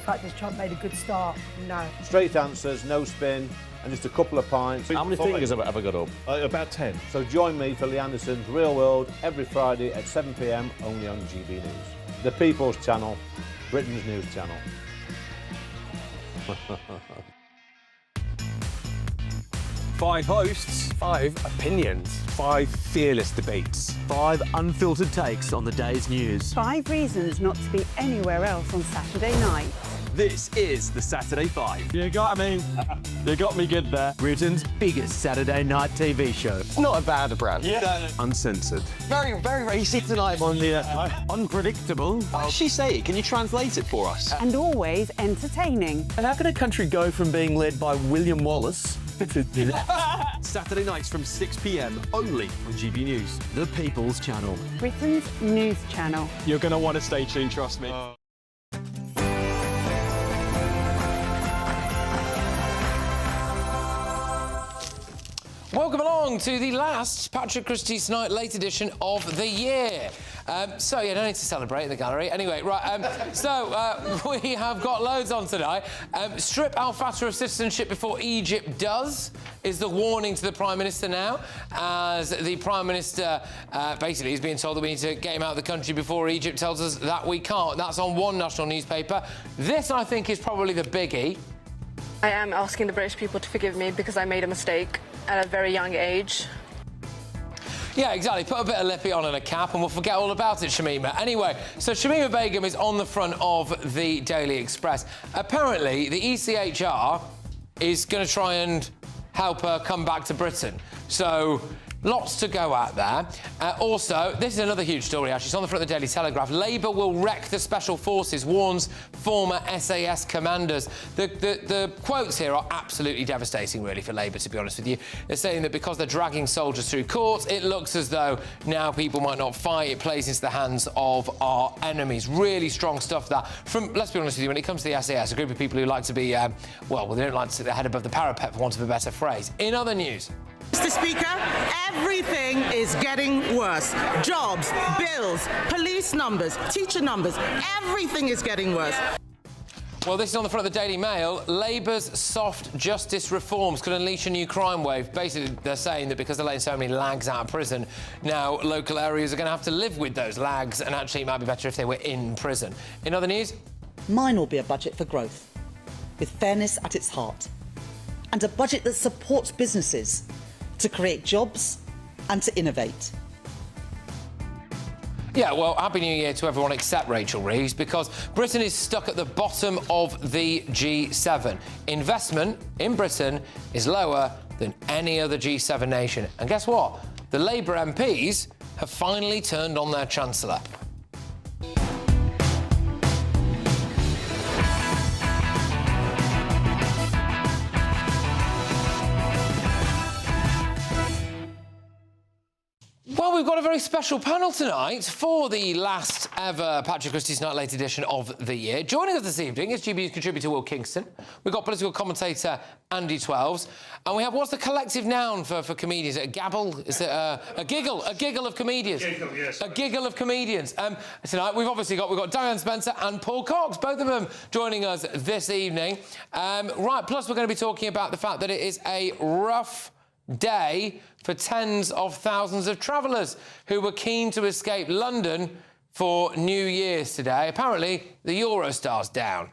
fact has Trump made a good start? No. Straight answers, no spin, and just a couple of pints. How many fingers have I got up? About 10. So join me for Lee Anderson's Real World every Friday at 7 p.m. only on GB News. The People's Channel, Britain's news channel. 5 hosts, 5 opinions, 5 fearless debates, 5 unfiltered takes on the day's news. 5 reasons not to be anywhere else on Saturday night. This is the Saturday 5. You got me. You got me good there. Britain's biggest Saturday night TV show. It's not a bad brand. Yeah. Uncensored. Very, very racy tonight. On the unpredictable. What did she say? Can you translate it for us? And always entertaining. And how can a country go from being led by William Wallace to Saturday nights from 6 p.m. only on GB News. the People's Channel? Britain's news channel. You're going to want to stay tuned, trust me. Welcome along to the last Patrick Christys Night Late edition of the year. So, yeah, no need to celebrate in the gallery. Anyway, right, we have got loads on tonight. Strip Al Fattah of citizenship before Egypt does, is the warning to the Prime Minister now, as the Prime Minister basically is being told that we need to get him out of the country before Egypt tells us that we can't. That's on one national newspaper. This, I think, is probably the biggie. I am asking the British people to forgive me because I made a mistake at a very young age. Yeah, exactly. Put a bit of lippy on and a cap and we'll forget all about it, Shamima. Anyway, so Shamima Begum is on the front of the Daily Express. Apparently, the ECHR is going to try and help her come back to Britain. So, lots to go at there. Also, this is another huge story, actually. It's on the front of the Daily Telegraph. Labour will wreck the Special Forces, warns former SAS commanders. The quotes here are absolutely devastating, really, for Labour, to be honest with you. They're saying that because they're dragging soldiers through courts, it looks as though now people might not fight. It plays into the hands of our enemies. Really strong stuff, that. From, let's be honest with you, when it comes to the SAS, a group of people who like to be, well, they don't like to sit their head above the parapet, for want of a better phrase. In other news... Mr. Speaker, everything is getting worse. Jobs, bills, police numbers, teacher numbers, everything is getting worse. Well, this is on the front of the Daily Mail. Labour's soft justice reforms could unleash a new crime wave. Basically, they're saying that because they're letting so many lags out of prison, now local areas are going to have to live with those lags, and actually it might be better if they were in prison. In other news... Mine will be a budget for growth, with fairness at its heart, and a budget that supports businesses to create jobs and to innovate. Yeah, well, Happy New Year to everyone except Rachel Reeves, because Britain is stuck at the bottom of the G7. Investment in Britain is lower than any other G7 nation. And guess what? The Labour MPs have finally turned on their Chancellor. Well, we've got a very special panel tonight for the last ever Patrick Christys Night Late edition of the year. Joining us this evening is GBNews contributor Will Kingston. We've got political commentator Andy Twelves. And we have, what's the collective noun for comedians? Is it a gabble? Is it a giggle? A giggle of comedians. Giggle, yes. A giggle of comedians. Tonight, we've got Diane Spencer and Paul Cox, both of them joining us this evening. Right, plus we're going to be talking about the fact that it is a rough day for tens of thousands of travellers who were keen to escape London for New Year's today. Apparently, the Eurostar's down.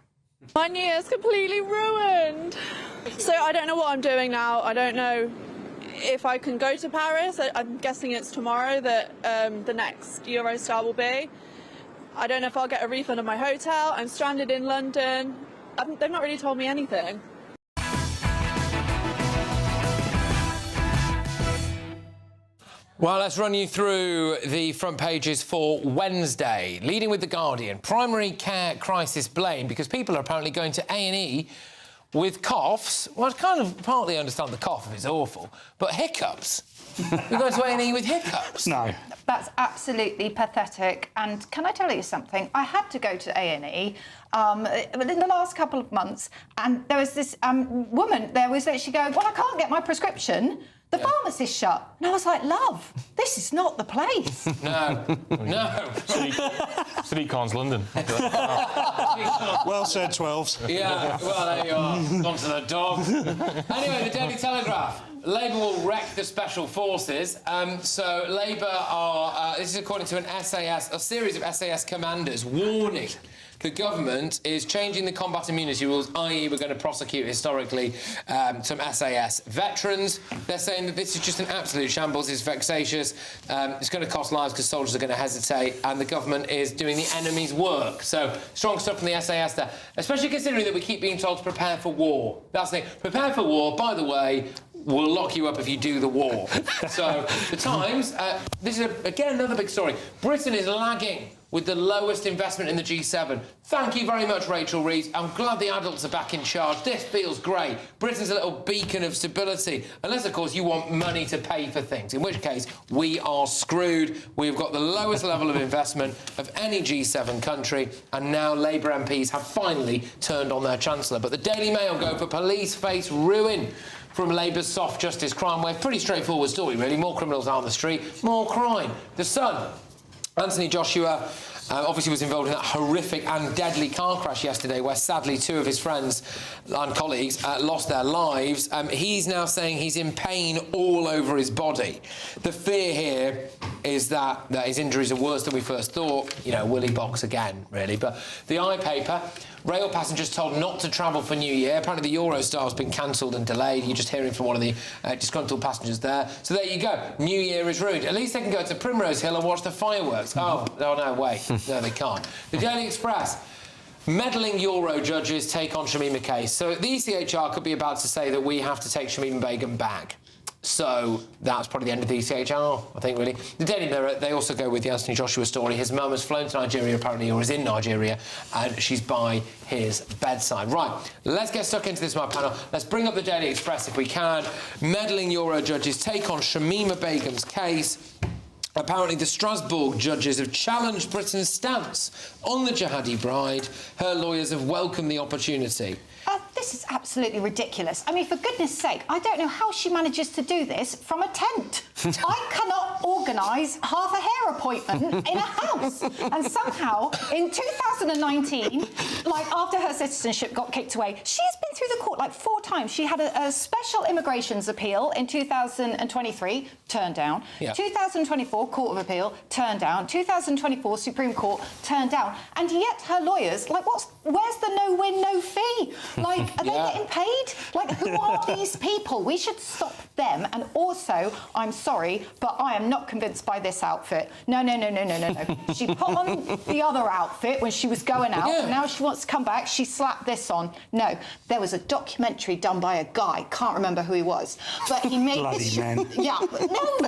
My New Year's completely ruined. So I don't know what I'm doing now. I don't know if I can go to Paris. I'm guessing it's tomorrow that the next Eurostar will be. I don't know if I'll get a refund of my hotel. I'm stranded in London. They've not really told me anything. Well, let's run you through the front pages for Wednesday. Leading with The Guardian, primary care crisis blamed because people are apparently going to A&E with coughs. Well, I kind of partly understand the cough if it's awful, but hiccups? You're going to A&E with hiccups? No. That's absolutely pathetic. And can I tell you something? I had to go to A&E in the last couple of months, and there was this woman there was literally going, well, I can't get my prescription. The pharmacist's shut. And I was like, love, this is not the place. No. Sadiq Khan's London. Well said, 12s. Yeah, well, there you are. Gone to the dogs. Anyway, the Daily Telegraph. Labour will wreck the Special Forces. So Labour are... this is according to a series of SAS commanders warning the government is changing the combat immunity rules, i.e. we're going to prosecute historically some SAS veterans. They're saying that this is just an absolute shambles, it's vexatious, it's going to cost lives because soldiers are going to hesitate, and the government is doing the enemy's work. So, strong stuff from the SAS there, especially considering that we keep being told to prepare for war. That's the thing. Prepare for war, by the way, will lock you up if you do the war. So, the Times, this is, again, another big story. Britain is lagging with the lowest investment in the G7. Thank you very much, Rachel Reeves. I'm glad the adults are back in charge. This feels great. Britain's a little beacon of stability. Unless, of course, you want money to pay for things, in which case we are screwed. We've got the lowest level of investment of any G7 country, and now Labour MPs have finally turned on their Chancellor. But the Daily Mail go for police face ruin from Labour's soft justice crime wave. Pretty straightforward story, really. More criminals out on the street, more crime. The Sun. Anthony Joshua obviously was involved in that horrific and deadly car crash yesterday where sadly 2 of his friends and colleagues lost their lives. He's now saying he's in pain all over his body. The fear here is that his injuries are worse than we first thought. You know, will he box again, really? But the iPaper, rail passengers told not to travel for New Year. Apparently the Eurostar has been cancelled and delayed. You're just hearing from one of the disgruntled passengers there. So there you go. New Year is ruined. At least they can go to Primrose Hill and watch the fireworks. Oh, no, wait. No, they can't. The Daily Express. Meddling Euro judges take on Shamima case. So the ECHR could be about to say that we have to take Shamima Begum back. So that's probably the end of the ECHR, I think, really. The Daily Mirror, they also go with the Anthony Joshua story. His mum has flown to Nigeria, apparently, or is in Nigeria, and she's by his bedside. Right, let's get stuck into this, my panel. Let's bring up the Daily Express if we can. Meddling Euro judges take on Shamima Begum's case. Apparently, the Strasbourg judges have challenged Britain's stance on the jihadi bride. Her lawyers have welcomed the opportunity. This is absolutely ridiculous. I mean, for goodness sake, I don't know how she manages to do this from a tent. I cannot organise half a hair appointment in a house. And somehow, in 2019, like after her citizenship got kicked away, she's been through the court like 4 times. She had a special immigrations appeal in 2023, turned down. Yep. 2024, Court of Appeal, turned down. 2024, Supreme Court, turned down. And yet her lawyers, like, where's the no-win, no-fee? Like, are they getting paid? Like, who are these people? We should stop them. And also, I'm sorry, but I am not convinced by this outfit. No. She put on the other outfit when she was going out, and now she wants to come back. She slapped this on. No, there was a documentary done by a guy, can't remember who he was, but he made Bloody this... men. Yeah, no.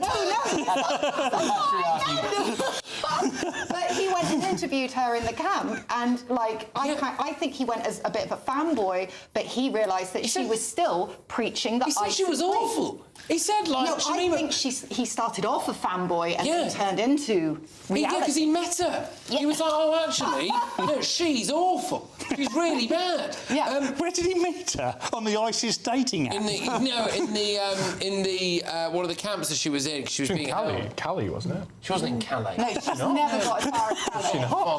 But he went and interviewed her in the camp, and, like, I think he went as a bit of a fanboy, but he realised that she was still preaching that He said she was awful. He said, like, no, Shamima... I think he started off a fanboy and then turned into reality. He did, because he met her. Yeah. He was like, oh, actually, no, she's awful. She's really bad. Yeah. Where did he meet her? On the ISIS dating app? In the one of the camps that she was in. She was being held. Calais, wasn't it? She wasn't in Calais. No, she's never got as far as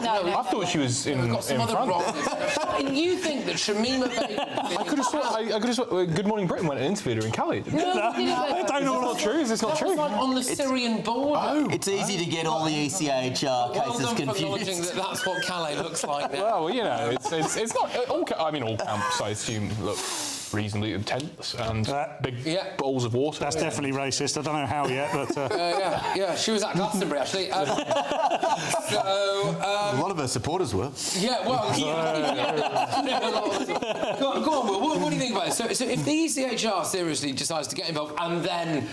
Calais. I thought she was in got some other France. And you think that Shamima Begum... I could have sworn Good Morning Britain went and interviewed her in Calais, didn't No, I don't know what's true. Is this not true? That was like on the Syrian border. Oh. It's easy to get all the ECHR cases confused. That's what Calais looks like now. Well, you know, it's not all. I mean, all camps, I assume, look reasonably intense and big balls of water. That's definitely racist. I don't know how yet, but... yeah, she was at Glastonbury, actually. A lot of her supporters were. Yeah, well... Go on, Will. What do you think about it? So if the ECHR seriously decides to get involved and then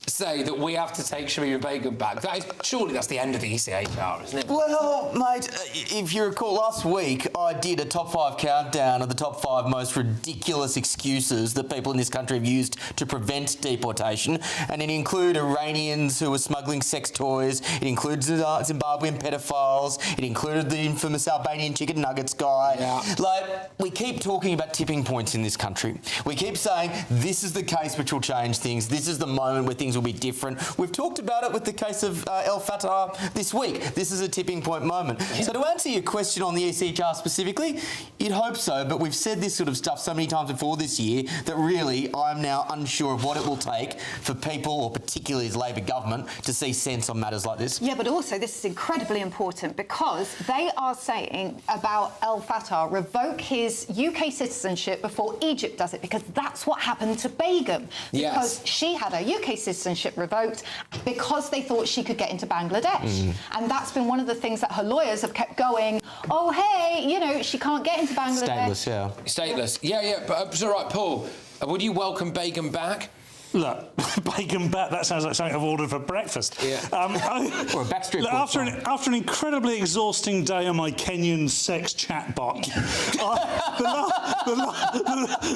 say that we have to take Shamima Begum back? Surely that's the end of the ECHR, isn't it? Well, mate, if you recall, last week I did a top 5 countdown of the top 5 most ridiculous excuses that people in this country have used to prevent deportation, and it included Iranians who were smuggling sex toys, it includes Zimbabwean pedophiles, it included the infamous Albanian chicken nuggets guy. Yeah. Like, we keep talking about tipping points in this country. We keep saying this is the case which will change things, this is the moment where things will be different. We've talked about it with the case of El Fattah this week. This is a tipping point moment. Yeah. So to answer your question on the ECHR specifically, you'd hope so, but we've said this sort of stuff so many times before this year that really I'm now unsure of what it will take for people, or particularly as Labor government, to see sense on matters like this. Yeah, but also this is incredibly important because they are saying about El Fattah, revoke his UK citizenship before Egypt does it, because that's what happened to Begum. Yes. Because she had her UK citizenship revoked because they thought she could get into Bangladesh. And that's been one of the things that her lawyers have kept going, oh, hey, you know, she can't get into Bangladesh. Stateless, yeah. Stateless. Yeah, but it's all right, Paul. Would you welcome Begum back? Look, bacon bat, that sounds like something I've ordered for breakfast. Yeah. Or a backstreet look, after an incredibly exhausting day on my Kenyan sex chatbot,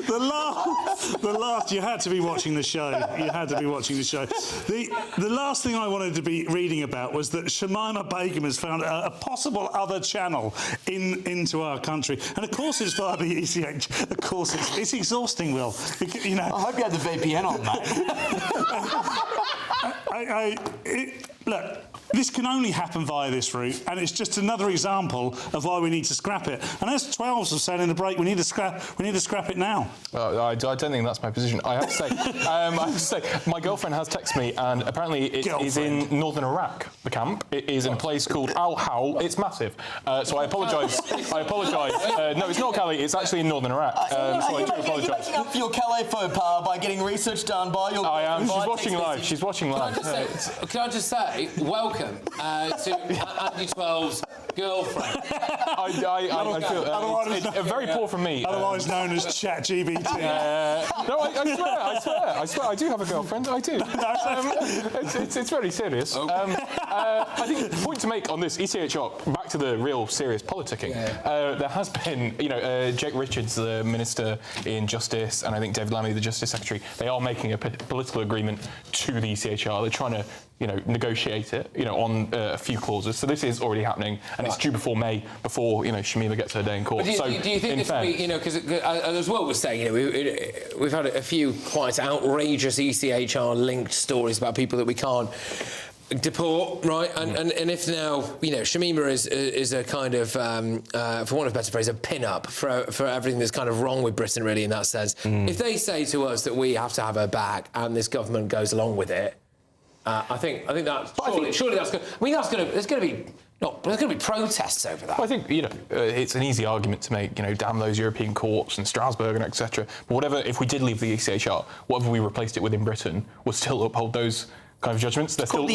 the last, you had to be watching the show. You had to be watching the show. The last thing I wanted to be reading about was that Shamima Begum has found a possible other channel into our country. And of course it's via the ECH. Of course it's exhausting, Will. You know. I hope you had the VPN on, mate. Look, this can only happen via this route, and it's just another example of why we need to scrap it. And as 12s have said in the break, we need to scrap it now. I don't think that's my position. I have to say, my girlfriend has texted me, and apparently it is in northern Iraq. The camp. It is in a place called Al Hawl. It's massive. So I apologise. No, it's not Calais. It's actually in northern Iraq. So I do apologise. You're making up for your Calais faux pas by getting research done by your. I am. She's watching live. Can I just say, welcome to Andy 12's girlfriend. I feel it's very poor from me. Otherwise known as ChatGPT. No, I swear, I do have a girlfriend. I do. It's very serious. I think the point to make on this ECHR, back to the real serious politicking. There has been, Jake Richards, the Minister in Justice, and I think David Lammy, the Justice Secretary, they are making a political agreement to the ECHR. They're trying to negotiate it, on a few clauses. So this is already happening, and it's due before May, before Shamima gets her day in court. But do you think this will be, because as Will was saying, we've had a few quite outrageous ECHR-linked stories about people that we can't deport, right? And if now, Shamima is a kind of, for want of a better phrase, a pin-up for everything that's kind of wrong with Britain, really, in that sense. If they say to us that we have to have her back, and this government goes along with it, I think that's surely that's good. I mean, there's going to be protests over that. Well, I think it's an easy argument to make. Damn those European courts and Strasbourg and etc. But whatever, if we did leave the ECHR, whatever we replaced it with in Britain, would still uphold those kind of judgments. They're still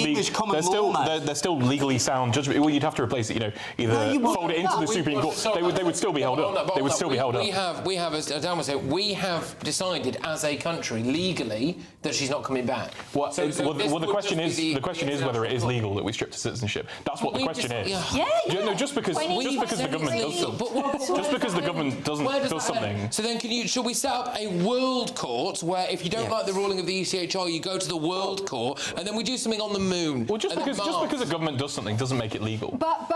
legally sound judgment. Well, you'd have to replace it. Either fold it into the Supreme Court. They would still be held up. They would still be held up. We have, as Dan was saying, we have decided as a country legally that she's not coming back. Well, the question is whether it is legal that we strip to citizenship. That's what the question is. Yeah. No, just because the government does something. Just because the government does something. So then, should we set up a world court where if you don't like the ruling of the ECHR, you go to the world court? And then we do something on the moon. Well, just because a government does something doesn't make it legal. But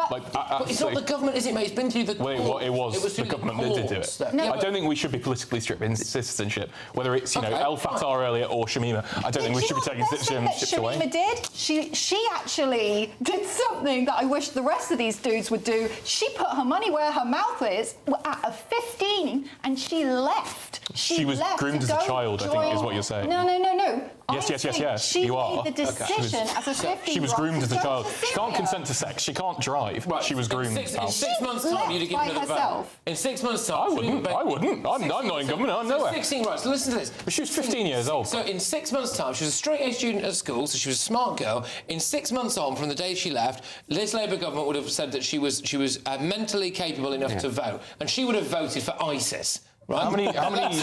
it's not the government, is it, mate? It's been through the courts. It was the government that did do it. I don't think we should be politically stripping citizenship, whether it's El Fattah earlier or Shamima. I don't think we should be taking citizenship away. Shamima did. She actually did something that I wish the rest of these dudes would do. She put her money where her mouth is at 15, and she left. She was groomed as a child, I think, is what you're saying. No. Yes. She you are. made the decision as a 15. She was groomed as a child. She can't consent to sex. She can't drive. Right. She was groomed. In 6 months' time, you'd have given her the vote. In 6 months' time, I wouldn't. I'm not in government. I'm nowhere. 16, right? So listen to this. But she was 15 years old. So in 6 months' time, she was a straight-A student at school, so she was a smart girl. In 6 months on, from the day she left, this Labour government would have said that she was mentally capable enough to vote, and she would have voted for ISIS. Right? How many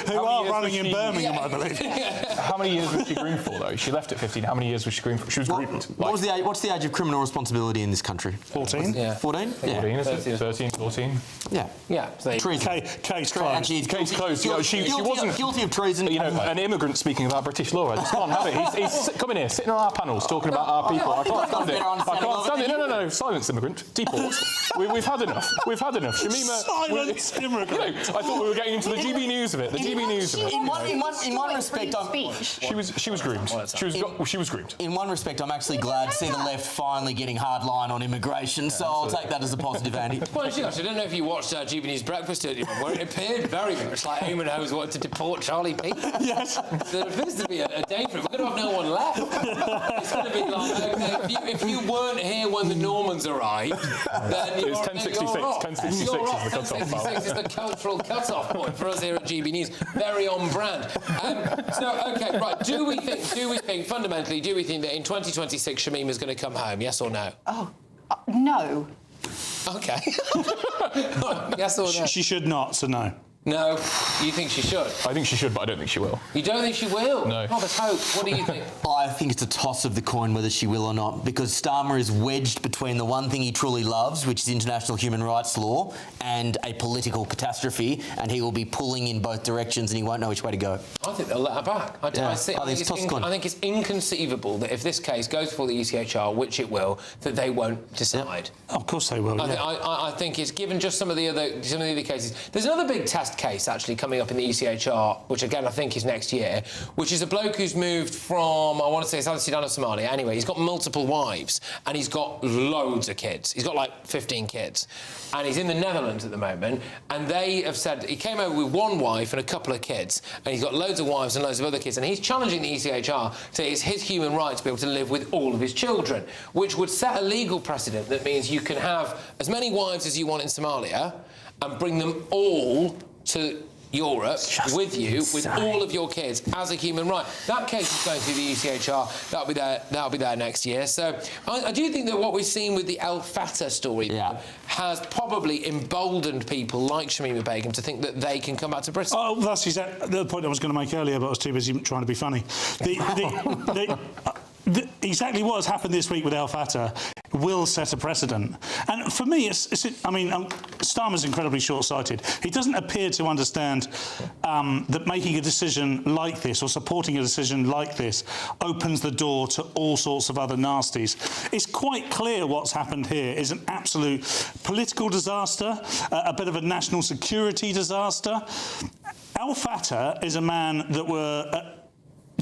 who are running in Birmingham, I believe. How many years was she groomed for, though? She left at 15. How many years was she groomed for? She was groomed. What's the age of criminal responsibility in this country? 14. Yeah. 14? 14, is it? 13, 14. Yeah. Yeah. Treason. Case closed. Actually, Case closed. You know, she wasn't guilty of treason. You know, an immigrant speaking about British law. I just can't have it. He's coming here, sitting on our panels, talking about our people. I can't stand it. I can't stand it. No. Silence, immigrant. Deport. We've had enough. We've had enough. Shamima. Silence, immigrant. You know, I thought we were getting into the GB News of it. The GB News of it. In one respect, she was groomed. She was groomed. In one respect, I'm actually glad to see the left finally getting hard line on immigration. So I'll take that as a positive, Andy. Well, I don't know if you watched GB News Breakfast earlier, where it appeared very much like Eamon Holmes wanted to deport Charlie Peake. Yes. There appears to be a day for it. We're going to have no one left. It's going to be like, okay, if you weren't here when the Normans arrived, then you're... It's 1066. 1066 is the cut-off. 1066 is the cultural cut-off point for us here at GB News. Very on brand. Okay, right. Do we think, fundamentally, that in 2026 Shamima's going to come home? Yes or no? No. Okay. Yes or no? She should not, so no. No. You think she should? I think she should, but I don't think she will. You don't think she will? No. Oh, there's hope. What do you think? I think it's a toss of the coin whether she will or not, because Starmer is wedged between the one thing he truly loves, which is international human rights law, and a political catastrophe, and he will be pulling in both directions and he won't know which way to go. I think they'll let her back. I think it's inconceivable that if this case goes before the ECHR, which it will, that they won't decide. Of course they will. I think it's given just some of the other cases. There's another big test case actually coming up in the ECHR, which again I think is next year, which is a bloke who's moved from, I want to say South Sudan or Somalia. Anyway, he's got multiple wives and he's got loads of kids. He's got like 15 kids. And he's in the Netherlands at the moment, and they have said he came over with one wife and a couple of kids, and he's got loads of wives and loads of other kids, and he's challenging the ECHR to say it's his human right to be able to live with all of his children, which would set a legal precedent that means you can have as many wives as you want in Somalia and bring them all to Europe with you, with all of your kids, as a human right. That case is going through the ECHR. That'll be there next year. So I do think that what we've seen with the Al Fattah story has probably emboldened people like Shamima Begum to think that they can come back to Britain. Oh, that's exactly the point I was going to make earlier, but I was too busy trying to be funny. Exactly what has happened this week with Al Fattah will set a precedent. And for me, Starmer's incredibly short-sighted. He doesn't appear to understand that making a decision like this or supporting a decision like this opens the door to all sorts of other nasties. It's quite clear what's happened here is an absolute political disaster, a bit of a national security disaster. Al Fattah is a man that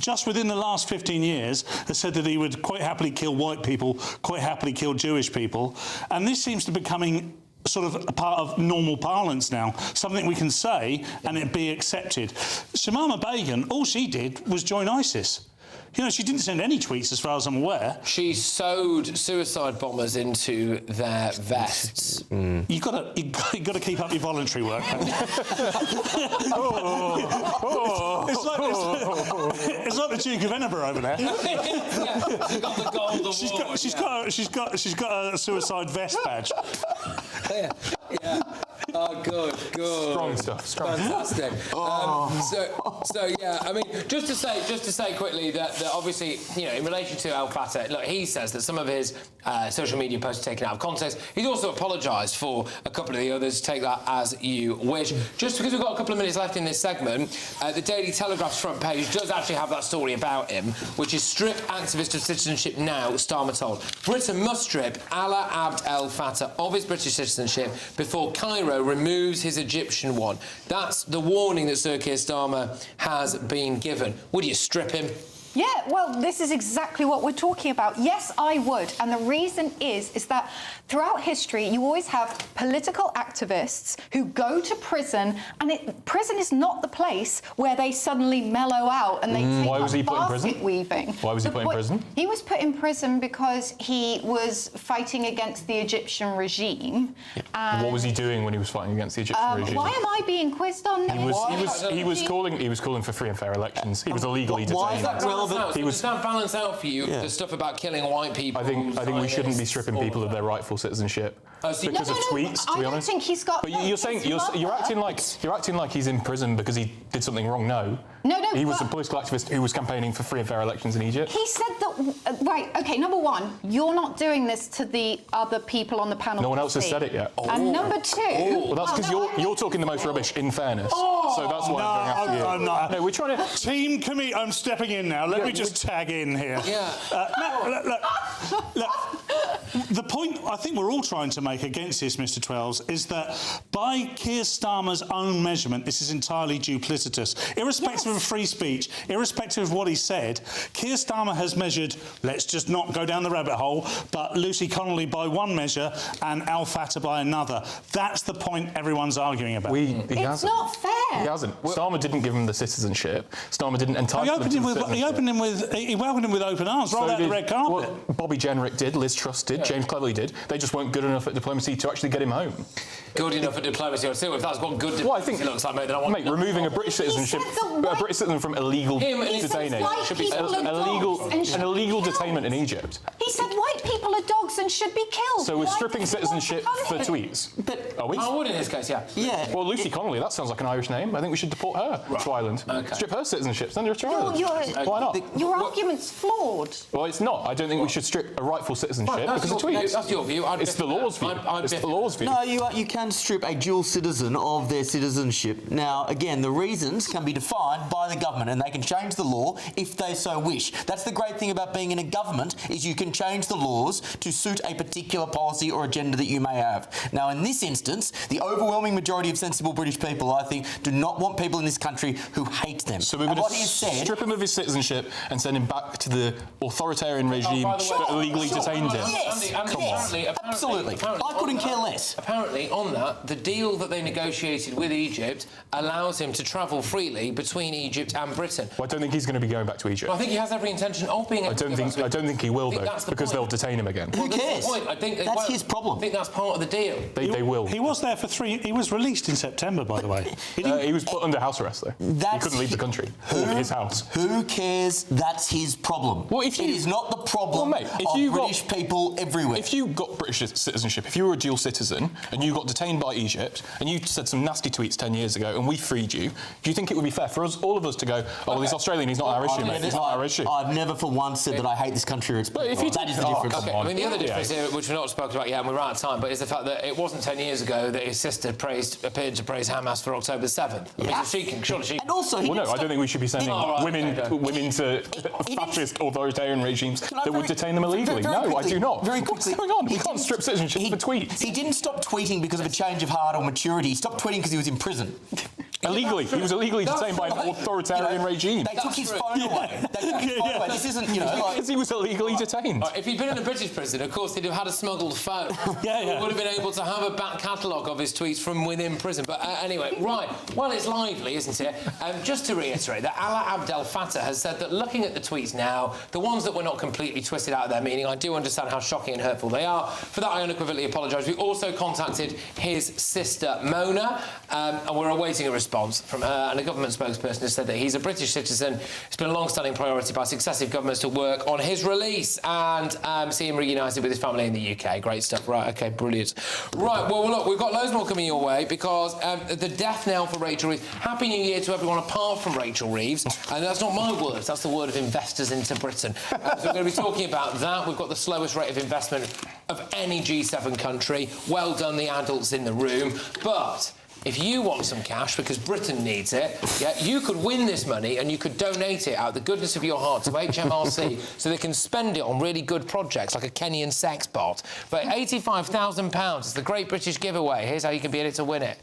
just within the last 15 years, has said that he would quite happily kill white people, quite happily kill Jewish people. And this seems to be becoming sort of a part of normal parlance now, something we can say and it be accepted. Shamima Begum, all she did was join ISIS. You know, she didn't send any tweets as far as I'm aware. She sewed suicide bombers into their vests. You've got to keep up your voluntary work. It's like the Duke of Edinburgh over there. She's got the golden she's got a suicide vest badge. Yeah. Oh, good. Strong stuff. Fantastic. So yeah, I mean, just to say quickly that obviously, you know, in relation to Al Fattah, look, he says that some of his social media posts are taken out of context. He's also apologised for a couple of the others. Take that as you wish. Just because we've got a couple of minutes left in this segment, the Daily Telegraph's front page does actually have that story about him, which is strip activist of citizenship now, Starmer told. Britain must strip Alaa Abdel Fattah of his British citizenship before Cairo removes his Egyptian one. That's the warning that Sir Keir Starmer has been given. Would you strip him? Yeah, well, this is exactly what we're talking about. Yes, I would. And the reason is that throughout history, you always have political activists who go to prison, and prison is not the place where they suddenly mellow out and they take Why was he put in basket prison? weaving. Why was he put in prison? He was put in prison because he was fighting against the Egyptian regime. What was he doing when he was fighting against the Egyptian regime? Why am I being quizzed on this? He was calling for free and fair elections. He was illegally detained. Why is that relevant? Does that balance out for you the stuff about killing white people? I think we shouldn't be stripping people of their rightful citizenship. because of tweets. To be honest, I don't think he's got. But you're saying you're acting like he's in prison because he did something wrong. No. He was a political activist who was campaigning for free and fair elections in Egypt. He said that. Right. Okay. Number one, you're not doing this to the other people on the panel. No one else has said it yet. And number two. Well, that's because you're talking the most rubbish. In fairness, so that's why I'm going after you. I'm not. No, we're trying to. Team Camille, I'm stepping in now. Let me just tag in here. Look. The point I think we're all trying to make against this, Mr. Twelves, is that by Keir Starmer's own measurement, this is entirely duplicitous. Irrespective of free speech, irrespective of what he said, Keir Starmer has measured, let's just not go down the rabbit hole, but Lucy Connolly by one measure and Al Fattah by another. That's the point everyone's arguing about. It's not fair. He hasn't. Starmer didn't give him the citizenship. Starmer didn't entitle him to the citizenship. He welcomed him with open arms, rolled out the red carpet. Well, Bobby Jenrick did, Liz Truss did, James Cleverly did. They just weren't good enough at diplomacy to actually get him home. Good enough at diplomacy, or if that's what good diplomacy looks like, mate, then I want... Mate, removing a British citizenship, a British citizen from illegal detaining. An illegal detainment in Egypt. He said white people are dogs and should be killed. So we're stripping citizenship for tweets. Are we? I would in this case, yeah. Well, Lucy Connolly, that sounds like an Irish name. I think we should deport her to Ireland. Strip her citizenship, send her to Ireland. Why not? Your argument's flawed. Well, it's not. I don't think we should strip a rightful citizenship because of tweets. That's your view. It's the law's view. It's the law's view. No, you can strip a dual citizen of their citizenship. Now, again, the reasons can be defined by the government and they can change the law if they so wish. That's the great thing about being in a government is you can change the laws to suit a particular policy or agenda that you may have. Now, in this instance, the overwhelming majority of sensible British people, I think, do not want people in this country who hate them. So we're going to strip him of his citizenship and send him back to the authoritarian regime that illegally detained him. Yes, come on. Absolutely. I couldn't care less. Apparently, on that, the deal that they negotiated with Egypt allows him to travel freely between Egypt and Britain. Well, I don't think he's going to be going back to Egypt. Well, I think he has every intention of being able to go back to Egypt. I don't think he will, though, because they'll detain him again. Who cares? I think that's his problem. I think that's part of the deal. They will. He was there for 3... He was released in September, by the way. He was put under house arrest, though. He couldn't leave the country or his house. Who cares? That's his problem. Well, it is not the problem of British people everywhere. If you got British citizenship, if you were a dual citizen and you got detained by Egypt and you said some nasty tweets 10 years ago and we freed you, do you think it would be fair for us, all of us, to go, oh, well, he's Australian, he's not our issue, mate. He's not our issue. I've never for once said that I hate this country or its people. That is the difference. Okay. I mean, the other difference here, which we've not spoken about yet, and we're out of time, but is the fact that it wasn't 10 years ago that his sister appeared to praise Hamas for October 7th. I mean, surely she... And also, well, no, I don't think we should be sending women to fascist authoritarian regimes that would detain them illegally. No, I do not. What's going on? We can't strip citizenship for tweets. He didn't stop tweeting because of a change of heart or maturity. He stopped tweeting because he was in prison. Illegally. He was illegally detained by an authoritarian regime. They took his phone away. They took his phone away. This isn't, because he was illegally detained. If he'd been in a British prison, of course, he'd have had a smuggled phone. He would have been able to have a back catalogue of his tweets from within prison. But anyway, right. Well, it's lively, isn't it? Just to reiterate that Alaa Abdel Fattah has said that looking at the tweets now, the ones that were not completely twisted out of their meaning, I do understand how shocking and hurtful they are. For that, I unequivocally apologise. We also contacted his sister, Mona, and we're awaiting a response from her. And a government spokesperson has said that he's a British citizen. It's been a long-standing priority by successive governments to work on his release and see him reunited with his family in the UK. Great stuff. Right, OK, brilliant. Right, well, look, we've got loads more coming your way because the death knell for Rachel Reeves. Happy New Year to everyone apart from Rachel Reeves. And that's not my words, that's the word of investors into Britain. So we're going to be talking about that. We've got the slowest rate of investment of any G7 country. Well done, the adults in the room. But if you want some cash, because Britain needs it, you could win this money and you could donate it out of the goodness of your heart to HMRC so they can spend it on really good projects like a Kenyan sex bot. But £85,000 is the Great British Giveaway. Here's how you can be in it to win it.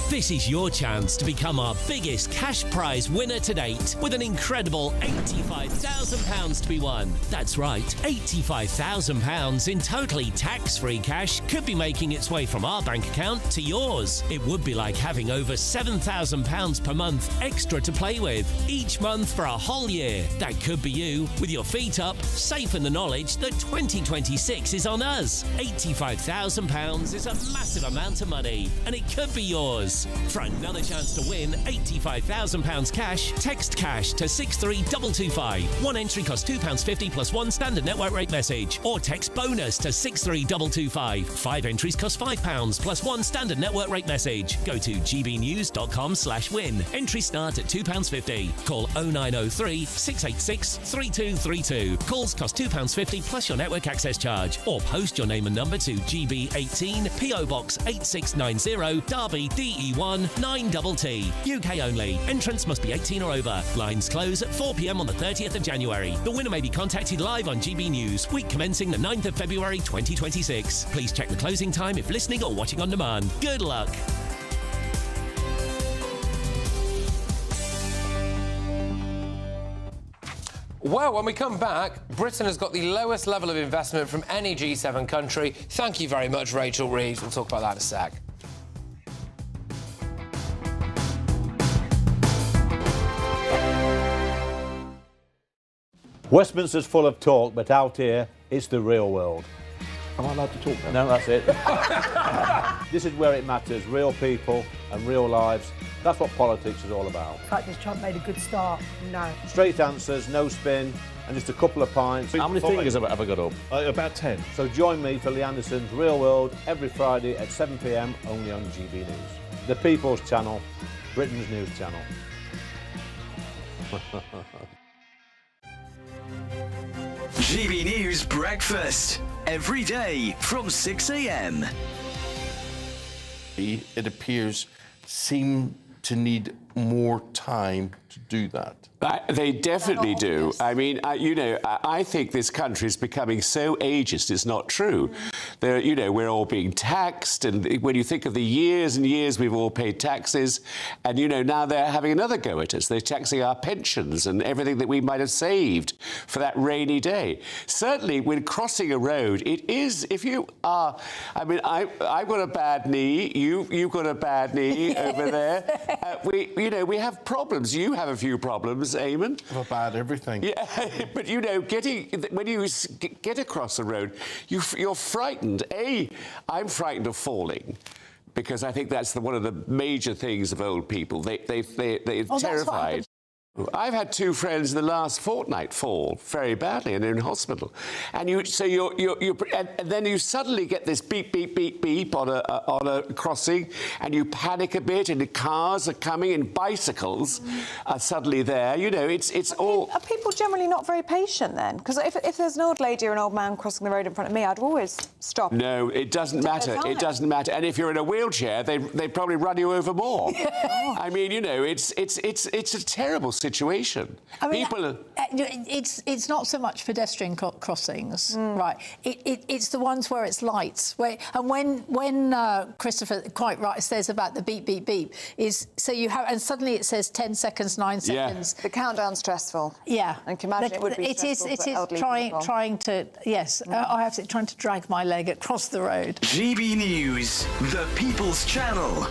This is your chance to become our biggest cash prize winner to date with an incredible £85,000 to be won. That's right, £85,000 in totally tax-free cash could be making its way from our bank account to yours. It would be like having over £7,000 per month extra to play with each month for a whole year. That could be you, with your feet up, safe in the knowledge that 2026 is on us. £85,000 is a massive amount of money, and it could be yours. £6,000. For another chance to win £85,000 cash, text cash to 63225. One entry costs £2.50 plus one standard network rate message. Or text bonus to 63225. 5 entries cost £5 plus one standard network rate message. Go to gbnews.com/win. Entries start at £2.50. Call 0903 686 3232. Calls cost £2.50 plus your network access charge. Or post your name and number to GB18 PO Box 8690 Derby DE1 9TT. UK only. Entrance must be 18 or over. Lines close at 4 p.m. on the 30th of January. The winner may be contacted live on GB News, week commencing the 9th of February 2026. Please check the closing time if listening or watching on demand. Good luck. Well, when we come back, Britain has got the lowest level of investment from any G7 country. Thank you very much, Rachel Reeves. We'll talk about that in a sec. Westminster's full of talk, but out here, it's the real world. Am I allowed to talk now? No, that's it. This is where it matters. Real people and real lives. That's what politics is all about. The fact is Trump made a good start. No. Straight answers, no spin, and just a couple of pints. How many fingers have I got up? About 10. So join me for Lee Anderson's Real World every Friday at 7 p.m. only on GB News. The People's Channel, Britain's news channel. GB News Breakfast, every day from 6 a.m. It appears seem to need more time to do that. They definitely do. I mean, I think this country is becoming so ageist, it's not true. We're all being taxed, and when you think of the years and years we've all paid taxes, and, now they're having another go at us. They're taxing our pensions and everything that we might have saved for that rainy day. Certainly, when crossing a road, it is, if you are, I've got a bad knee, you've got a bad knee over there. We have problems. You have a few problems, Eamon. About everything. Yeah, but when you get across the road, you're frightened. I'm frightened of falling, because I think that's one of the major things of old people. They're terrified. I've had 2 friends in the last fortnight fall very badly and in hospital, and then you suddenly get this beep beep beep beep on a crossing, and you panic a bit, and the cars are coming, and bicycles are suddenly there. It's all. Are people generally not very patient then? Because if there's an old lady or an old man crossing the road in front of me, I'd always stop. No, it doesn't matter. It doesn't matter. And if you're in a wheelchair, they probably run you over more. I mean, it's a terrible situation. I mean, it's not so much pedestrian crossings, right? It's the ones where it's lights. When Christopher quite right says about the beep beep beep is so you have, and suddenly it says 10 seconds, 9 seconds. The countdown's stressful. Yeah, and can imagine it would be stressful It for is elderly trying to trying to drag my leg across the road. GB News, the People's Channel.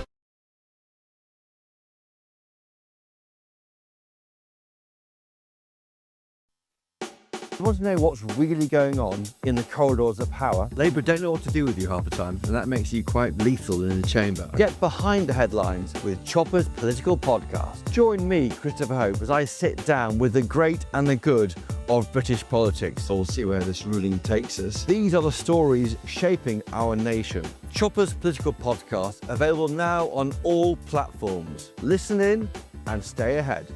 You want to know what's really going on in the corridors of power? Labour don't know what to do with you half the time, and that makes you quite lethal in the chamber. Get behind the headlines with Chopper's political podcast. Join me, Christopher Hope, as I sit down with the great and the good of British politics. We'll see where this ruling takes us. These are the stories shaping our nation. Chopper's political podcast, available now on all platforms. Listen in and stay ahead.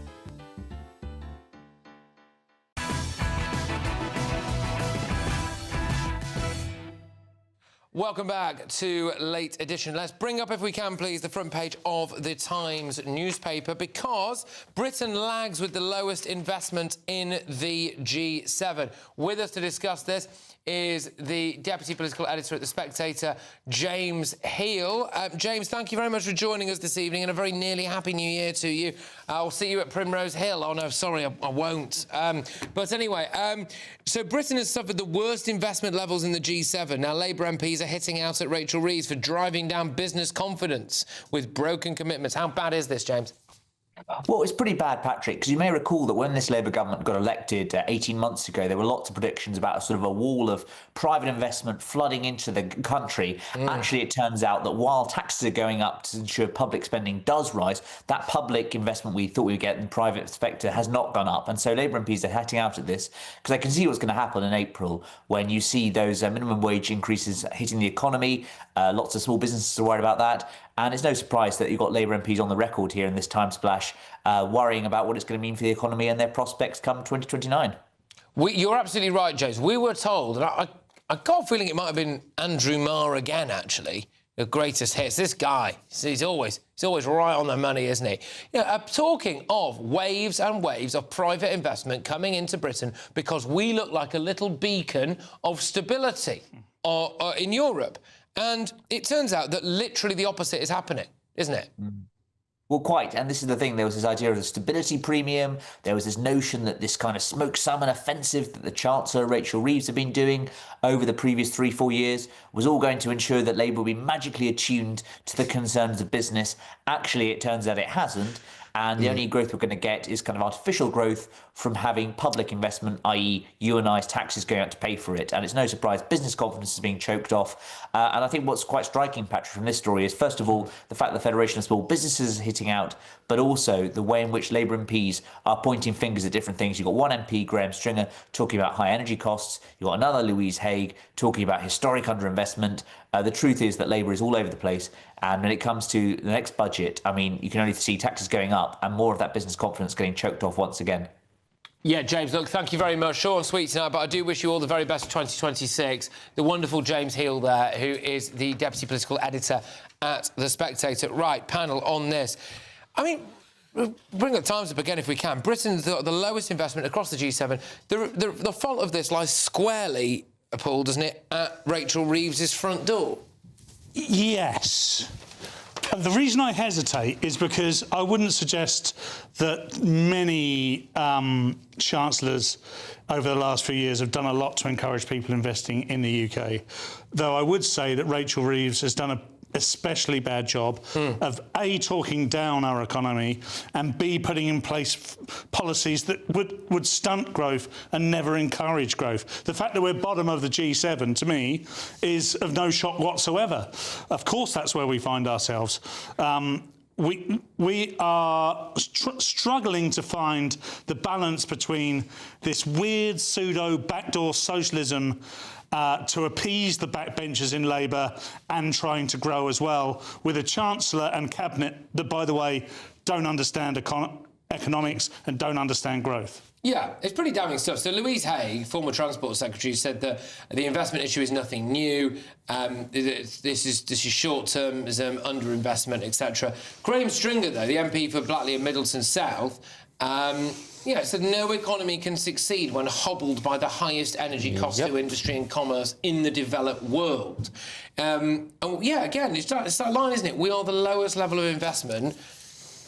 Welcome back to Late Edition. Let's bring up, if we can, please, the front page of the Times newspaper, because Britain lags with the lowest investment in the G7. With us to discuss this is the Deputy Political Editor at The Spectator, James Heal. James, thank you very much for joining us this evening, and a very nearly Happy New Year to you. I'll see you at Primrose Hill. Oh, no, sorry, I won't. But anyway, so Britain has suffered the worst investment levels in the G7. Now, Labour MPs are hitting out at Rachel Reeves for driving down business confidence with broken commitments. How bad is this, James? Well, it's pretty bad, Patrick, because you may recall that when this Labour government got elected 18 months ago, there were lots of predictions about sort of a wall of private investment flooding into the country. Actually, it turns out that while taxes are going up to ensure public spending does rise, that public investment we thought we would get in the private sector has not gone up. And so Labour MPs are hatting out at this because they can see what's going to happen in April when you see those minimum wage increases hitting the economy. Lots of small businesses are worried about that. And it's no surprise that you've got Labour MPs on the record here in this time splash worrying about what it's going to mean for the economy and their prospects come 2029. You're absolutely right, James. We were told, and I got a feeling it might have been Andrew Marr again, actually, the greatest hits. This guy, he's always right on the money, isn't he? You know, talking of waves and waves of private investment coming into Britain because we look like a little beacon of stability in Europe. And it turns out that literally the opposite is happening, isn't it? Well, quite. And this is the thing. There was this idea of the stability premium. There was this notion that this kind of smoke salmon offensive that the Chancellor, Rachel Reeves, had been doing over the previous 3-4 years was all going to ensure that Labour would be magically attuned to the concerns of business. Actually, it turns out it hasn't. And the only growth we're going to get is kind of artificial growth from having public investment, i.e. you and I's taxes going out to pay for it. And it's no surprise business confidence is being choked off. And I think what's quite striking, Patrick, from this story is, first of all, the fact that the Federation of Small Businesses is hitting out, but also the way in which Labour MPs are pointing fingers at different things. You've got one MP, Graham Stringer, talking about high energy costs. You've got another, Louise Haigh, talking about historic underinvestment. The truth is that Labour is all over the place. And when it comes to the next budget, I mean, you can only see taxes going up and more of that business confidence getting choked off once again. Yeah, James, look, thank you very much. Short and sweet tonight, but I do wish you all the very best for 2026. The wonderful James Heal there, who is the Deputy Political Editor at The Spectator. Right, panel on this. I mean, bring the Times up again if we can. Britain's got the lowest investment across the G7. The fault of this lies squarely, Paul, doesn't it, at Rachel Reeves' front door? Yes. The reason I hesitate is because I wouldn't suggest that many chancellors over the last few years have done a lot to encourage people investing in the UK. Though I would say that Rachel Reeves has done an especially bad job of A, talking down our economy, and B, putting in place policies that would stunt growth and never encourage growth. The fact that we're bottom of the G7, to me, is of no shock whatsoever. Of course, that's where we find ourselves. We are struggling to find the balance between this weird pseudo backdoor socialism to appease the backbenchers in Labour and trying to grow as well, with a Chancellor and Cabinet that, by the way, don't understand economics and don't understand growth. Yeah, it's pretty damning stuff. So Louise Haigh, former Transport Secretary, said that the investment issue is nothing new. This is short-termism, underinvestment, etc. Graham Stringer, though, the MP for Blackley and Middleton South, said no economy can succeed when hobbled by the highest energy cost to industry and commerce in the developed world. Again, it's that line, isn't it? We are the lowest level of investment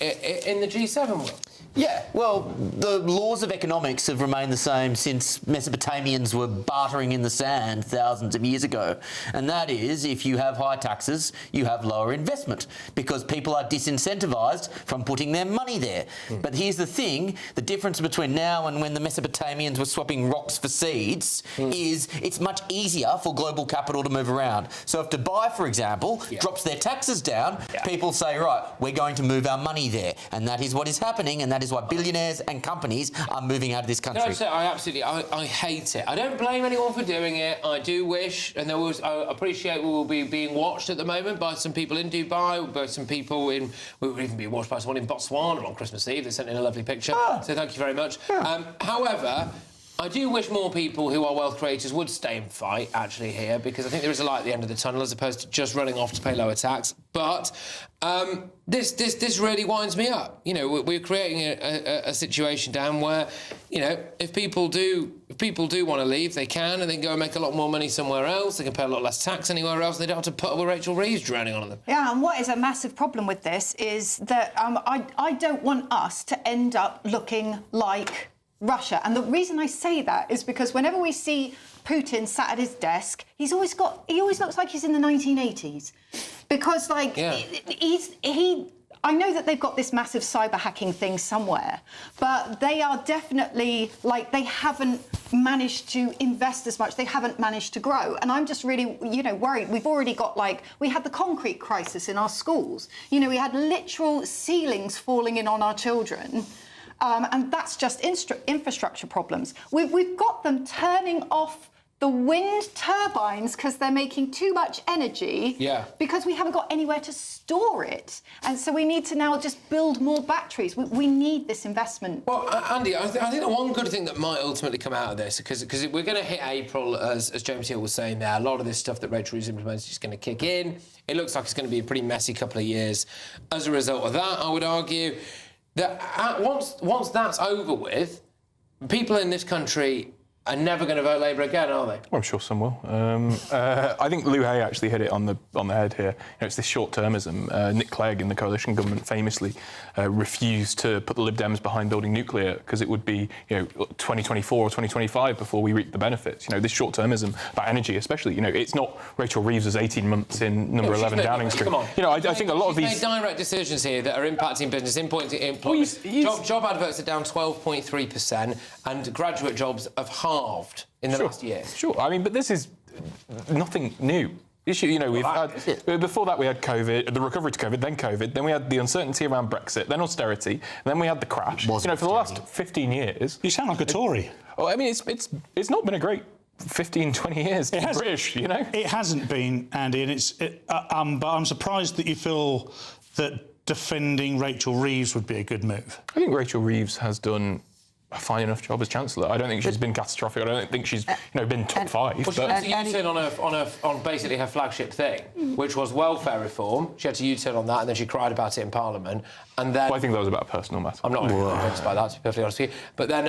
in the G7 world. Yeah, well, the laws of economics have remained the same since Mesopotamians were bartering in the sand thousands of years ago. And that is, if you have high taxes, you have lower investment because people are disincentivised from putting their money there. But here's the thing, the difference between now and when the Mesopotamians were swapping rocks for seeds is it's much easier for global capital to move around. So if Dubai, for example, drops their taxes down, people say, right, we're going to move our money there. And that is what is happening, and that is why billionaires and companies are moving out of this country. No, I hate it. I don't blame anyone for doing it. I do wish, and I appreciate we will be being watched at the moment by some people in Dubai, by some people we will even be watched by someone in Botswana on Christmas Eve. They sent in a lovely picture, so thank you very much. However, I do wish more people who are wealth creators would stay and fight, actually, here, because I think there is a light at the end of the tunnel as opposed to just running off to pay lower tax. But this really winds me up. You know, we're creating a situation down where, you know, if people do want to leave, they can, and they can go and make a lot more money somewhere else. They can pay a lot less tax anywhere else. They don't have to put up with Rachel Reeves drowning on them. Yeah, and what is a massive problem with this is that I don't want us to end up looking like Russia. And the reason I say that is because whenever we see Putin sat at his desk, he always looks like he's in the 1980s. Because, I know that they've got this massive cyber hacking thing somewhere, but they are definitely, like, they haven't managed to invest as much. They haven't managed to grow. And I'm just really, you know, worried. We've already got, like, we had the concrete crisis in our schools. You know, we had literal ceilings falling in on our children. And that's just infrastructure problems. We've got them turning off the wind turbines because they're making too much energy because we haven't got anywhere to store it. And so we need to now just build more batteries. We need this investment. Well, Andy, I think the one good thing that might ultimately come out of this, because we're going to hit April, as James Hill was saying there, a lot of this stuff that Rachel Reeves implements is going to kick in. It looks like it's going to be a pretty messy couple of years. As a result of that, I would argue that once that's over with, people in this country are never going to vote Labour again, are they? Well, I'm sure some will. I think Lou Hay actually hit it on the head here. You know, it's this short-termism. Nick Clegg in the coalition government famously refused to put the Lib Dems behind building nuclear because it would be, you know, 2024 or 2025 before we reap the benefits. You know, this short-termism about energy, especially. You know, it's not Rachel Reeves' 18 months in number 11 Downing Street. Come on. You know, I think a lot of these made direct decisions here that are impacting business, employment. Job adverts are down 12.3%, and graduate jobs have halved in the last year. Sure, I mean, but this is nothing new. You know, we've had before that we had COVID, the recovery to COVID, then we had the uncertainty around Brexit, then austerity, then we had the crash. You know, for the last 15 years, you sound like a Tory. I mean, it's not been a great 15, 20 years. It has, British, you know. It hasn't been, Andy, and but I'm surprised that you feel that defending Rachel Reeves would be a good move. I think Rachel Reeves has done a fine enough job as Chancellor. I don't think she's been catastrophic. I don't think she's been top five. Well, she had to U-turn on basically her flagship thing, which was welfare reform. She had to U-turn on that, and then she cried about it in Parliament. And then I think that was about a personal matter. I'm not convinced by that, to be perfectly honest with you. But then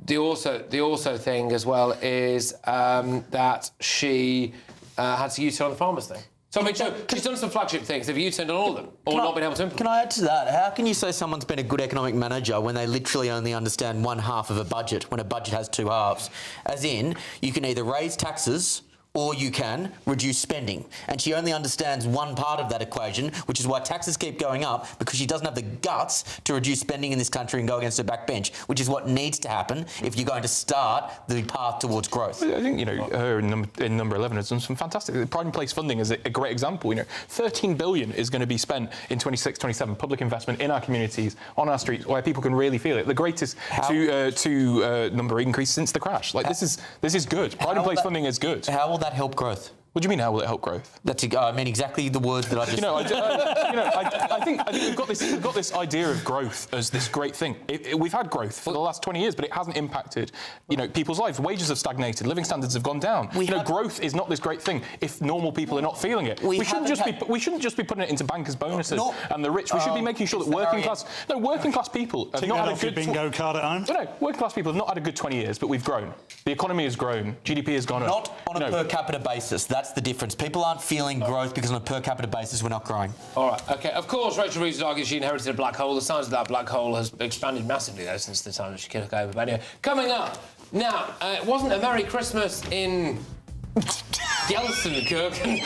the also thing as well is that she had to U-turn on the farmers thing. So, I mean, she's done some flagship things. Have you turned on all of them? Or not been able to implement? Can I add to that? How can you say someone's been a good economic manager when they literally only understand one half of a budget, when a budget has two halves? As in, you can either raise taxes or you can reduce spending. And she only understands one part of that equation, which is why taxes keep going up, because she doesn't have the guts to reduce spending in this country and go against her backbench, which is what needs to happen if you're going to start the path towards growth. I think, you know, her in number 11 has done some fantastic. Pride and Place funding is a great example. You know, 13 billion is going to be spent in 26-27, public investment in our communities, on our streets, where people can really feel it. The greatest two number increase since the crash. Like, this is good. Pride and Place funding is good. How will that help growth? What do you mean? How will it help growth? I mean exactly the words that I just. I think we've got this idea of growth as this great thing. We've had growth for the last 20 years, but it hasn't impacted, you know, people's lives. Wages have stagnated, living standards have gone down. Growth is not this great thing if normal people are not feeling it. We shouldn't just be putting it into bankers' bonuses and the rich. We should be making sure that working class people have not had a good bingo card at home. No, working class people have not had a good 20 years, but we've grown. The economy has grown. GDP has gone up. Not on a per capita basis. That's the difference. People aren't feeling growth because on a per capita basis we're not growing. All right, OK. Of course, Rachel Reeves would argue she inherited a black hole. The size of that black hole has expanded massively, though, since the time that she took over. But anyway, coming up now, it wasn't a Merry Christmas in Gelsenkirchen.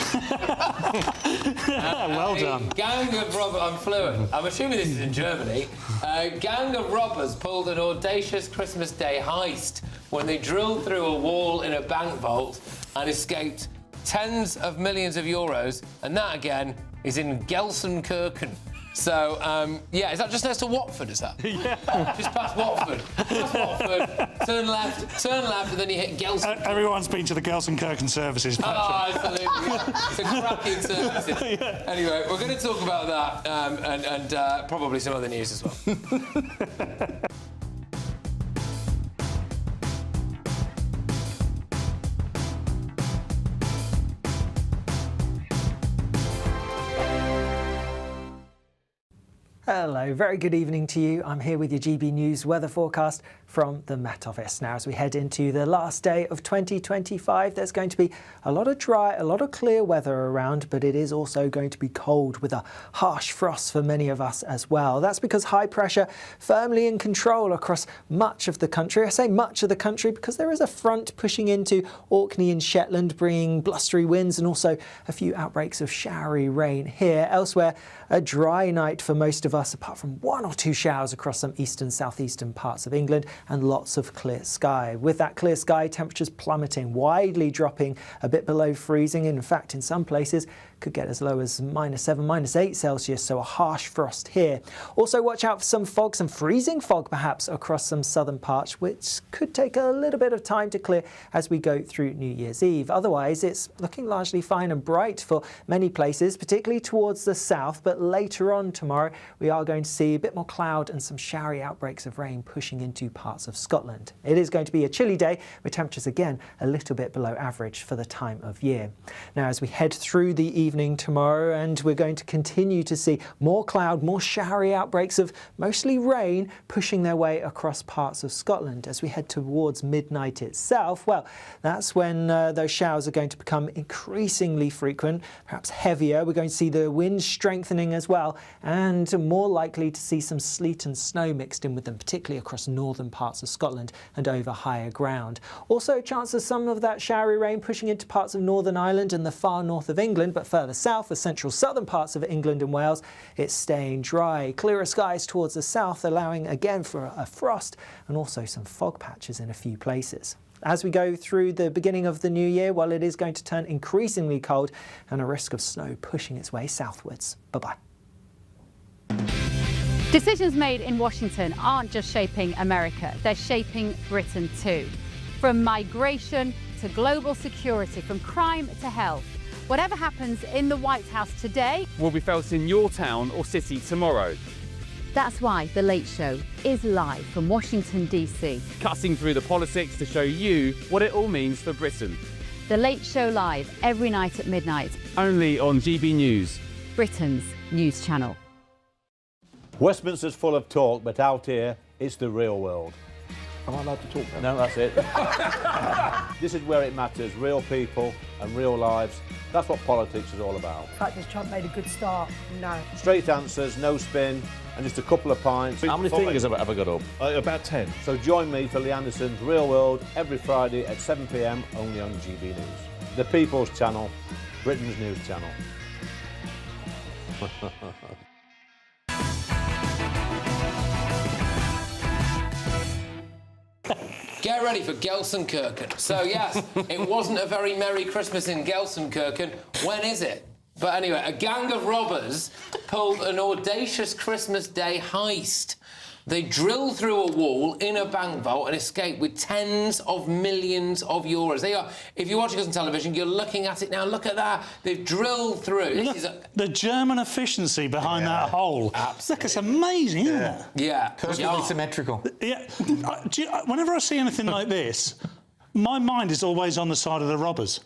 Well done. Gang of robbers. I'm fluent. I'm assuming this is in Germany. A gang of robbers pulled an audacious Christmas Day heist when they drilled through a wall in a bank vault and escaped tens of millions of euros, and that again is in Gelsenkirchen. So, is that just next to Watford, is that? Yeah. Just past Watford. Turn left, and then you hit Gelsenkirchen. Everyone's been to the Gelsenkirchen services, Patrick. Oh, absolutely. Yeah. It's a cracking service. Yeah. Anyway, we're going to talk about that and probably some other news as well. Hello, very good evening to you. I'm here with your GB News weather forecast from the Met Office. Now, as we head into the last day of 2025, there's going to be a lot of dry, a lot of clear weather around, but it is also going to be cold with a harsh frost for many of us as well. That's because high pressure firmly in control across much of the country. I say much of the country because there is a front pushing into Orkney and Shetland, bringing blustery winds and also a few outbreaks of showery rain here. Elsewhere, a dry night for most of us, apart from 1 or 2 showers across some eastern, southeastern parts of England, and lots of clear sky. With that clear sky, temperatures plummeting, widely dropping a bit below freezing. In fact, in some places, could get as low as -7, -8 Celsius, so a harsh frost here. Also watch out for some fog, some freezing fog perhaps across some southern parts, which could take a little bit of time to clear as we go through New Year's Eve. Otherwise, it's looking largely fine and bright for many places, particularly towards the south, but later on tomorrow we are going to see a bit more cloud and some showery outbreaks of rain pushing into parts of Scotland. It is going to be a chilly day with temperatures again a little bit below average for the time of year. Now, as we head through the evening tomorrow, and we're going to continue to see more cloud, more showery outbreaks of mostly rain pushing their way across parts of Scotland. As we head towards midnight itself, well, that's when those showers are going to become increasingly frequent, perhaps heavier. We're going to see the winds strengthening as well, and more likely to see some sleet and snow mixed in with them, particularly across northern parts of Scotland and over higher ground. Also, a chance of some of that showery rain pushing into parts of Northern Ireland and the far north of England, but further south, the central southern parts of England and Wales, it's staying dry. Clearer skies towards the south, allowing again for a frost and also some fog patches in a few places. As we go through the beginning of the new year, well, it is going to turn increasingly cold and a risk of snow pushing its way southwards. Bye-bye. Decisions made in Washington aren't just shaping America, they're shaping Britain too. From migration to global security, from crime to health. Whatever happens in the White House today will be felt in your town or city tomorrow. That's why The Late Show is live from Washington, D.C. Cutting through the politics to show you what it all means for Britain. The Late Show live every night at midnight. Only on GB News, Britain's news channel. Westminster's full of talk, but out here, it's the real world. Am I allowed to talk now? No, that's it. This is where it matters, real people and real lives. That's what politics is all about. The fact that Trump made a good start, no. Straight answers, no spin, and just a couple of pints. How many fingers have I got up? About 10. So join me for Lee Anderson's Real World every Friday at 7 p.m. only on GB News. The People's Channel, Britain's news channel. Get ready for Gelsenkirchen. So, yes, it wasn't a very Merry Christmas in Gelsenkirchen. When is it? But anyway, a gang of robbers pulled an audacious Christmas Day heist. They drilled through a wall in a bank vault and escaped with tens of millions of euros. There you are. If you're watching us on television, you're looking at it now. Look at that. They've drilled through. Look, the German efficiency behind that hole. Absolutely. Look, it's amazing, isn't it? Yeah. Perfectly symmetrical. Yeah. Whenever I see anything like this, my mind is always on the side of the robbers.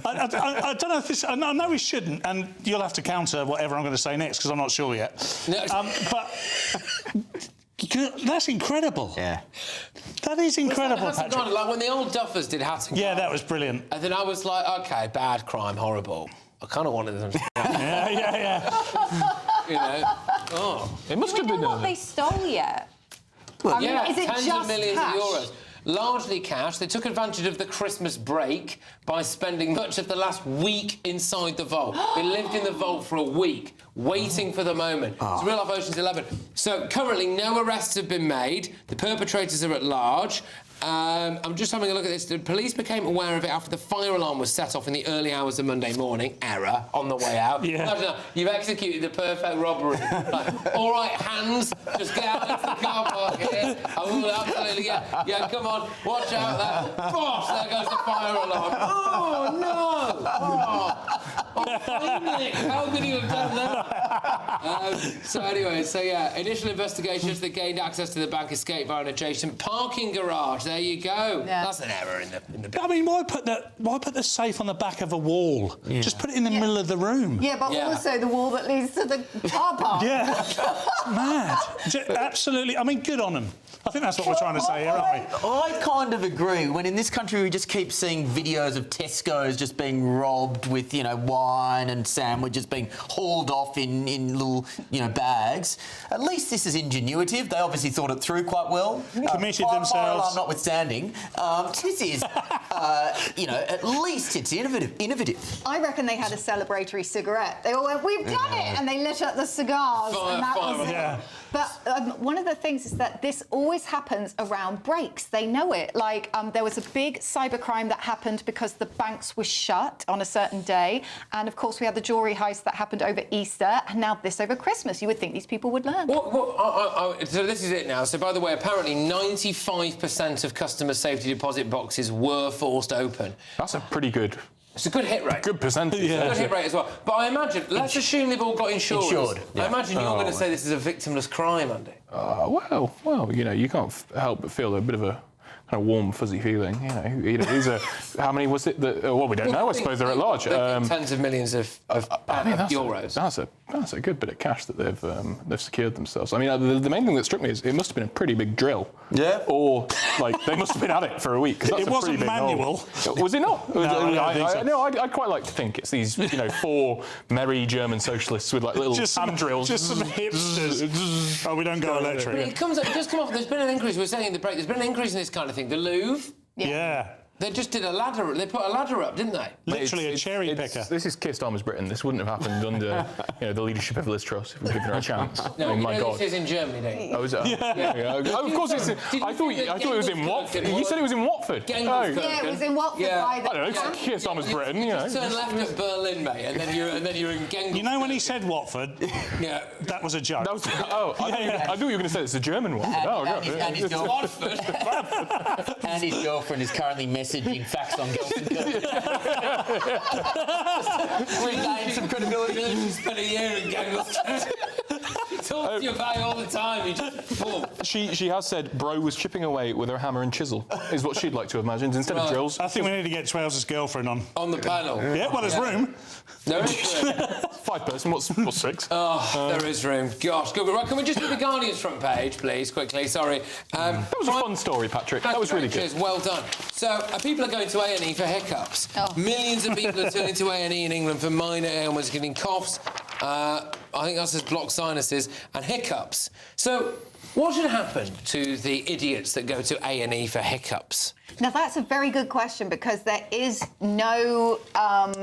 I don't know if this... I know we shouldn't, and you'll have to counter whatever I'm going to say next, because I'm not sure yet. No, but... That's incredible. Yeah. That is incredible, Patrick. Like when the old Duffers did Hats and Yeah, that was brilliant. And then I was like, OK, bad crime, horrible. I kind of wanted them to... yeah. You know? Oh. It must have been... what they stole yet? Well, yeah, is it tens just of millions cash? of euros. Largely cash. They took advantage of the Christmas break by spending much of the last week inside the vault. They lived in the vault for a week, waiting for the moment. It's real life Ocean's 11. So currently, no arrests have been made. The perpetrators are at large. I'm just having a look at this. The police became aware of it after the fire alarm was set off in the early hours of Monday morning. Error on the way out. Yeah. You've executed the perfect robbery. Like, all right, hands, just get out into the car park here. I will absolutely, yeah, come on, watch out there. Bosh, there goes the fire alarm. Oh, no! Oh, how could you have done that? So anyway, initial investigations that gained access to the bank escaped via an adjacent parking garage. There you go. Yeah. That's an error in the. I mean, why put the safe on the back of a wall? Yeah. Just put it in the middle of the room. Yeah, but also the wall that leads to the car park. Yeah. mad. Absolutely. I mean, good on them. I think that's what we're trying to say here, aren't we? I kind of agree. When in this country we just keep seeing videos of Tesco's just being robbed with, you know, wine and sandwiches being hauled off in little, you know, bags. At least this is ingenuitive. They obviously thought it through quite well. Committed fire themselves. alarm notwithstanding, this is, you know, at least it's innovative. I reckon they had a celebratory cigarette. They all went, "We've done it!" And they lit up the cigars. And that was it. But one of the things is that this always happens around breaks. They know it. Like, there was a big cybercrime that happened because the banks were shut on a certain day. And, of course, we had the jewellery heist that happened over Easter. And now this over Christmas. You would think these people would learn. So this is it now. So, by the way, apparently 95% of customer safety deposit boxes were forced open. That's a pretty good... It's a good hit rate. Good percentage. It's a good hit rate as well. But I imagine, let's assume they've all got insured. Yeah. I imagine you're going to say this is a victimless crime, Andy. Well, you know, you can't help but feel a bit of a kind of warm, fuzzy feeling. You know, these are how many was it? Well, we don't know. I suppose they're at large. Tens of millions of euros. That's a good bit of cash that they've secured themselves. I mean, the main thing that struck me is it must have been a pretty big drill. Yeah. Or like they must have been at it for a week. It wasn't manual. Was it not? No, I don't think so. No, I'd quite like to think it's these, you know, 4 merry German socialists with like little hand drills. Just some hipsters. Oh, we don't go electric. But it does come off. There's been an increase. We were saying in the break. There's been an increase in this kind of thing. The Louvre. Yeah. They just did a ladder. They put a ladder up, didn't they? Literally a cherry picker. This is Keir Starmer's Britain. This wouldn't have happened under, you know, the leadership of Liz Truss if we'd given her a chance. No, I mean, my God. This is in Germany, don't you? Oh, is it? Yeah. Of course it's. I thought it was in Watford. You said it was in Watford. Yeah, it was in Watford. I don't know. It's Keir Starmer's Britain. You know. Turn left at Berlin, mate, and then you're in Genghis. You know when he said Watford? Yeah. That was a joke. I thought you were going to say it's a German one. And his girlfriend. And his girlfriend is currently messaging facts on Jubes and Co. Regain some credibility. You spent a year in Genghis. Talk to you about it all the time. You just She has said Bro was chipping away with her hammer and chisel, is what she'd like to have imagined, instead of drills. I think we need to get Trousers' girlfriend on. On the panel. Yeah, well, there's room. There is room. 5 person, what's 6? There is room. Gosh, good. Right, can we just do the Guardian's front page, please, quickly? Sorry. That was a fun story, Patrick. That was really good. Well done. So, people are going to A&E for hiccups. Millions of people are turning to A&E in England for minor ailments, including coughs, I think that's just blocked sinuses and hiccups. So, what should happen to the idiots that go to A&E for hiccups? Now, that's a very good question because there is no... at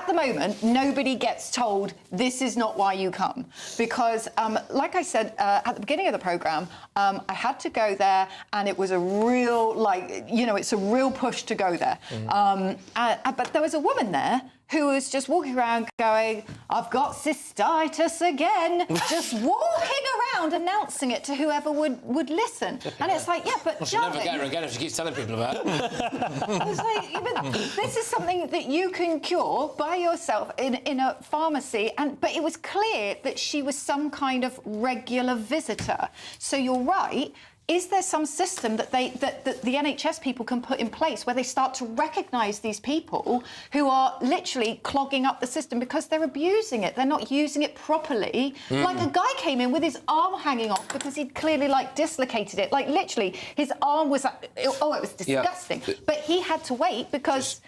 the moment, nobody gets told this is not why you come. Because, like I said at the beginning of the programme, I had to go there and it was a real, it's a real push to go there. But there was a woman there who was just walking around going, I've got cystitis again, just walking around announcing it to whoever would listen. And it's like, yeah, but she'll never get her again if she keeps telling people about it. I was like, yeah, but this is something that you can cure by yourself in a pharmacy. But it was clear that she was some kind of regular visitor. So you're right. Is there some system that the NHS people can put in place where they start to recognise these people who are literally clogging up the system because they're abusing it? They're not using it properly. Like a guy came in with his arm hanging off because he'd clearly dislocated it. Like literally, his arm was it was disgusting. Yeah. But he had to wait because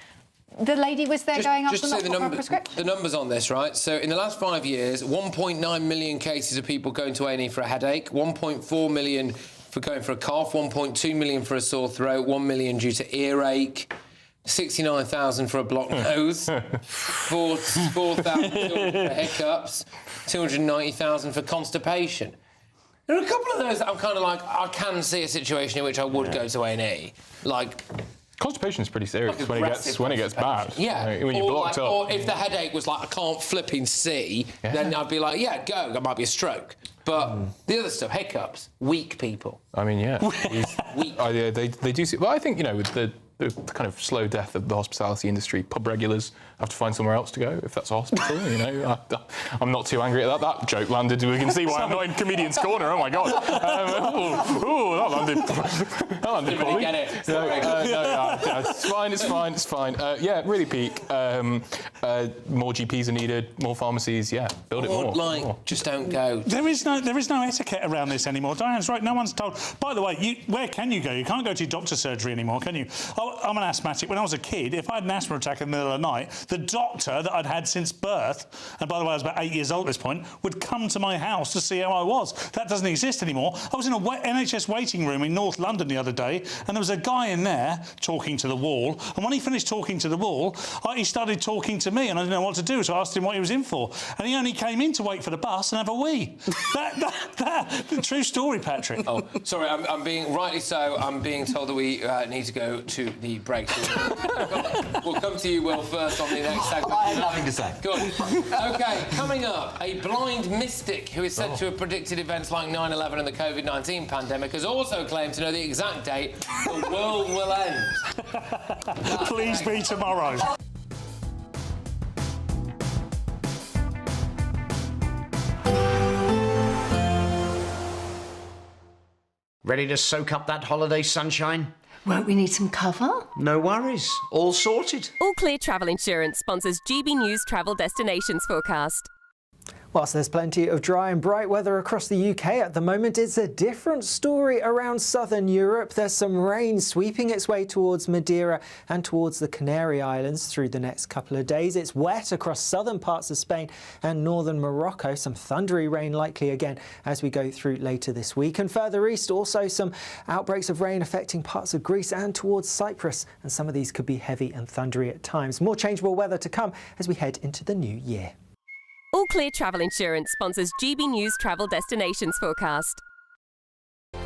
the lady was there going up to not prescription. The numbers on this, right? So in the last 5 years, 1.9 million cases of people going to A&E for a headache, 1.4 million for going for a cough, 1.2 million for a sore throat, 1 million due to earache, 69,000 for a blocked nose, 4,000 for hiccups, 290,000 for constipation. There are a couple of those that I'm kind of like, I can see a situation in which I would go to A&E. Like... Constipation is pretty serious when it gets bad. Yeah. Like, when you're blocked up. Or if the headache was like, I can't flipping see, then I'd be like, yeah, go. That might be a stroke. But the other stuff, hiccups, weak people. I mean, yeah. Weak. They do see... Well, I think, with the kind of slow death of the hospitality industry, pub regulars have to find somewhere else to go if that's a hospital. You know, I'm not too angry at that. That joke landed. We can see why I'm not in Comedian's Corner. Oh my God! That landed Didn't really get it. It's fine. It's fine. Yeah, really peak. More GPs are needed. More pharmacies. Yeah, build it more. Just don't go. There is no etiquette around this anymore. Diane's right. No one's told. By the way, where can you go? You can't go to your doctor's surgery anymore, can you? I'm an asthmatic. When I was a kid, if I had an asthma attack in the middle of the night, the doctor that I'd had since birth, and by the way, I was about 8 years old at this point, would come to my house to see how I was. That doesn't exist anymore. I was in a NHS waiting room in North London the other day, and there was a guy in there talking to the wall, and when he finished talking to the wall, he started talking to me, and I didn't know what to do, so I asked him what he was in for, and he only came in to wait for the bus and have a wee. The true story, Patrick. Oh, sorry, I'm being, rightly so, I'm being told that we need to go to the break. So we'll come to you, Will, first on the next segment. I have nothing to say. Good. OK, coming up, a blind mystic who is said to have predicted events like 9/11 and the COVID-19 pandemic has also claimed to know the exact date the world will end. Please be tomorrow. Ready to soak up that holiday sunshine? Won't we need some cover? No worries. All sorted. All Clear Travel Insurance sponsors GB News Travel Destinations Forecast. Whilst there's plenty of dry and bright weather across the UK at the moment, it's a different story around southern Europe. There's some rain sweeping its way towards Madeira and towards the Canary Islands through the next couple of days. It's wet across southern parts of Spain and northern Morocco. Some thundery rain likely again as we go through later this week. And further east, also some outbreaks of rain affecting parts of Greece and towards Cyprus. And some of these could be heavy and thundery at times. More changeable weather to come as we head into the new year. All Clear Travel Insurance sponsors GB News Travel Destinations Forecast. In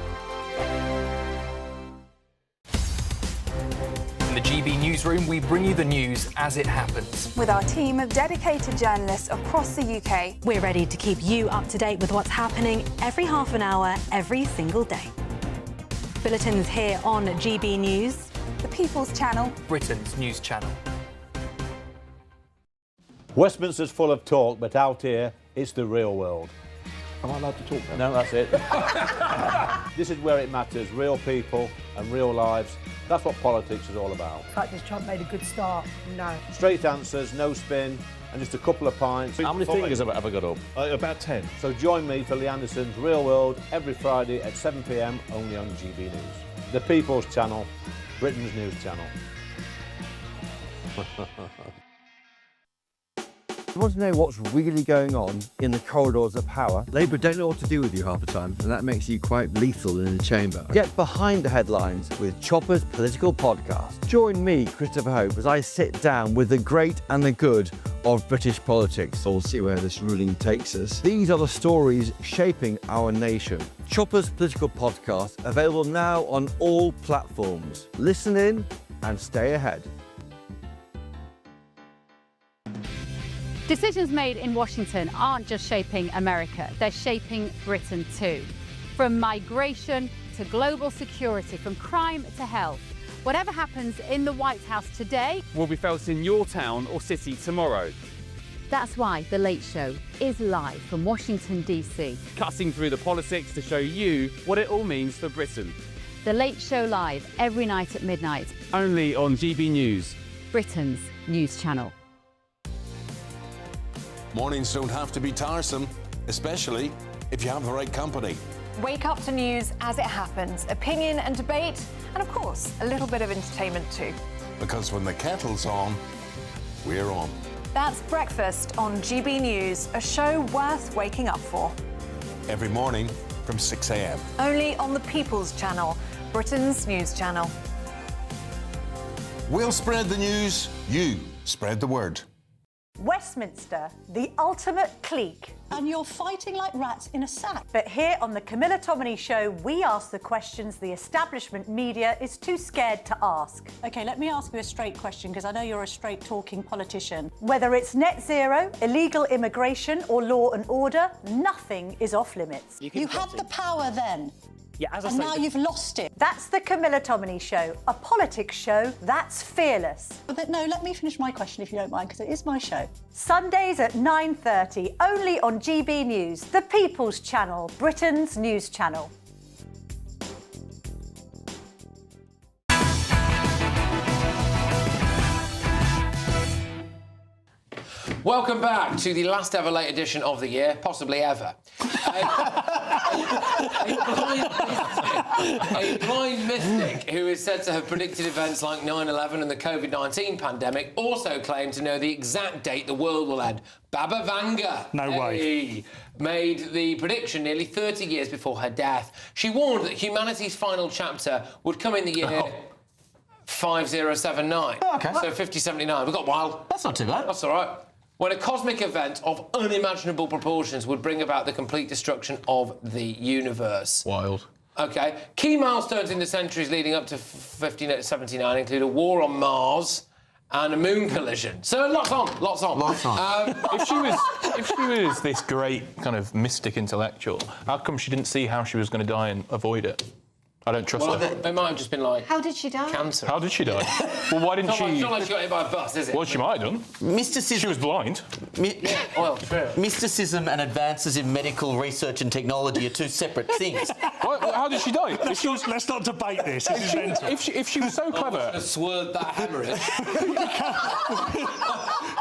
the GB Newsroom, we bring you the news as it happens. With our team of dedicated journalists across the UK, we're ready to keep you up to date with what's happening every half an hour, every single day. Bulletins here on GB News, the People's Channel, Britain's news channel. Westminster's full of talk, but out here, it's the real world. Am I allowed to talk now? No, that's it. This is where it matters, real people and real lives. That's what politics is all about. The fact that Trump made a good start, no. Straight answers, no spin, and just a couple of pints. How many fingers have I got up? About 10. So join me for Lee Anderson's Real World every Friday at 7 p.m. only on GB News. The People's Channel, Britain's news channel. You want to know what's really going on in the corridors of power? Labour don't know what to do with you half the time, and that makes you quite lethal in the chamber. Get behind the headlines with Chopper's Political Podcast. Join me, Christopher Hope, as I sit down with the great and the good of British politics. We'll see where this ruling takes us. These are the stories shaping our nation. Chopper's Political Podcast, available now on all platforms. Listen in and stay ahead. Decisions made in Washington aren't just shaping America, they're shaping Britain too. From migration to global security, from crime to health. Whatever happens in the White House today will be felt in your town or city tomorrow. That's why The Late Show is live from Washington, D.C. Cutting through the politics to show you what it all means for Britain. The Late Show live every night at midnight. Only on GB News, Britain's news channel. Mornings don't have to be tiresome, especially if you have the right company. Wake up to news as it happens, opinion and debate, and of course, a little bit of entertainment too. Because when the kettle's on, we're on. That's Breakfast on GB News, a show worth waking up for. Every morning from 6 a.m. Only on the People's Channel, Britain's news channel. We'll spread the news, you spread the word. Westminster, the ultimate clique. And you're fighting like rats in a sack. But here on the Camilla Tominey Show, we ask the questions the establishment media is too scared to ask. OK, let me ask you a straight question, because I know you're a straight-talking politician. Whether it's net zero, illegal immigration or law and order, nothing is off limits. You had the power then. Yeah, as I And say, now you've lost it. That's the Camilla Tominey Show, a politics show that's fearless. No, let me finish my question if you don't mind, because it is my show. Sundays at 9:30, only on GB News, the People's Channel, Britain's news channel. Welcome back to the last ever late edition of the year, possibly ever. A blind mystic who is said to have predicted events like 9/11 and the COVID-19 pandemic also claimed to know the exact date the world will end. Baba Vanga made the prediction nearly 30 years before her death. She warned that humanity's final chapter would come in the year 5079. Oh, okay. So 5079. We got wild. That's not too bad. That's all right. When a cosmic event of unimaginable proportions would bring about the complete destruction of the universe. Wild. OK. Key milestones in the centuries leading up to 1579 include a war on Mars and a moon collision. So lots on. If she was this great kind of mystic intellectual, how come she didn't see how she was going to die and avoid it? I don't trust her. It might have just been like... How did she die? Cancer. How did she die? Well, why didn't she... It's not like she got hit by a bus, is it? Well, she might have done. Mysticism... She was blind. Well, true. Mysticism and advances in medical research and technology are two separite things. How did she die? Let's not debate this. This is mental. If she was so clever... I swerved that hemorrhage.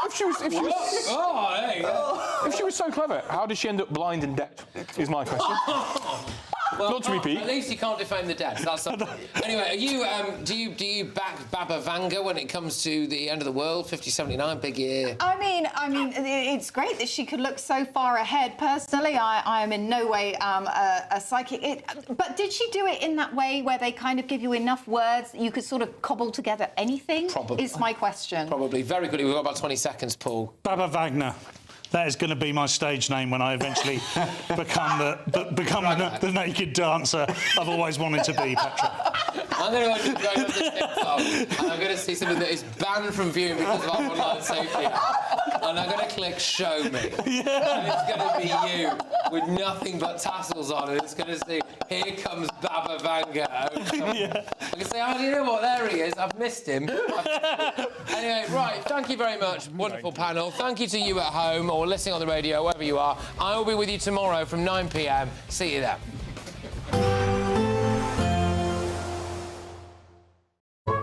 If she was so clever, how did she end up blind and dead? Is my question. Well, not to repeat. At least you can't defame the dead. That's something. Anyway, are you do you back Baba Vanga when it comes to the end of the world? 5079, big year. I mean, it's great that she could look so far ahead. Personally, I am in no way a psychic. But did she do it in that way where they kind of give you enough words that you could sort of cobble together anything? Probably. Is my question. Probably. Very good. We've got about 20 seconds, Paul. Baba Wagner. That is going to be my stage name when I eventually become the naked dancer I've always wanted to be, Patrick. I'm going to go on to TikTok and I'm going to see something that is banned from viewing because of our online safety. And I'm going to click show me. Yeah. And it's going to be you with nothing but tassels on, and it's going to say, here comes Baba Vanga. Yeah. I can say, oh, do you know what? There he is. I've missed him. Anyway, right. Thank you very much. Wonderful panel. Thank you to you at home or listening on the radio, wherever you are. I will be with you tomorrow from 9 p.m. See you then.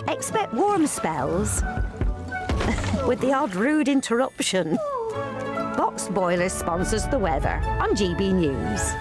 Expect warm spells with the odd rude interruption. Box Boiler sponsors the weather on GB News.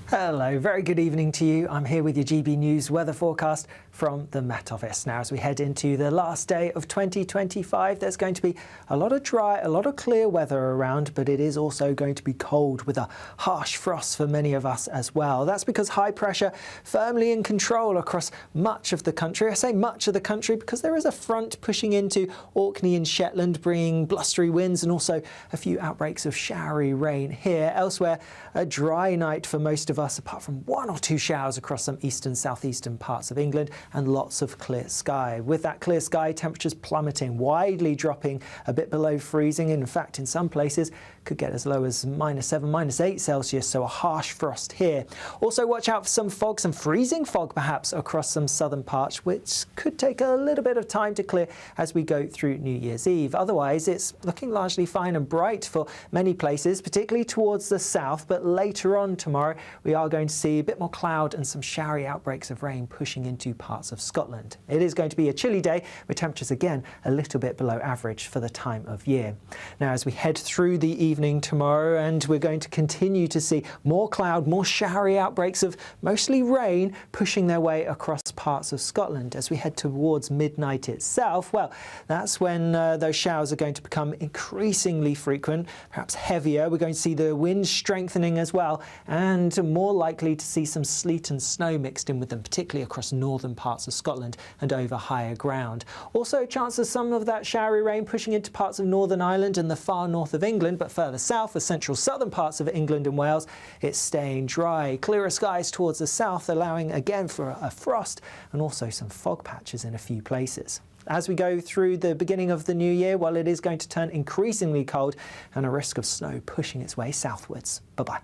Hello, very good evening to you. I'm here with your GB News weather forecast from the Met Office. Now, as we head into the last day of 2025, there's going to be a lot of dry, a lot of clear weather around, but it is also going to be cold with a harsh frost for many of us as well. That's because high pressure firmly in control across much of the country. I say much of the country because there is a front pushing into Orkney and Shetland, bringing blustery winds and also a few outbreaks of showery rain here. Elsewhere, a dry night for most of us, apart from one or two showers across some eastern, southeastern parts of England, and lots of clear sky. With that clear sky, temperatures plummeting, widely dropping a bit below freezing. In fact, in some places, could get as low as -7, -8 Celsius, so a harsh frost here. Also, watch out for some fog, some freezing fog perhaps across some southern parts, which could take a little bit of time to clear as we go through New Year's Eve. Otherwise, it's looking largely fine and bright for many places, particularly towards the south, but later on tomorrow, we are going to see a bit more cloud and some showery outbreaks of rain pushing into parts of Scotland. It is going to be a chilly day with temperatures again a little bit below average for the time of year. Now, as we head through the evening tomorrow, and we're going to continue to see more cloud, more showery outbreaks of mostly rain pushing their way across parts of Scotland. As we head towards midnight itself, well, that's when those showers are going to become increasingly frequent, perhaps heavier. We're going to see the winds strengthening as well, and more likely to see some sleet and snow mixed in with them, particularly across northern parts of Scotland and over higher ground. Also, a chance of some of that showery rain pushing into parts of Northern Ireland and the far north of England, but further south, the central southern parts of England and Wales, it's staying dry. Clearer skies towards the south, allowing again for a frost and also some fog patches in a few places. As we go through the beginning of the new year, well, it is going to turn increasingly cold and a risk of snow pushing its way southwards. Bye-bye.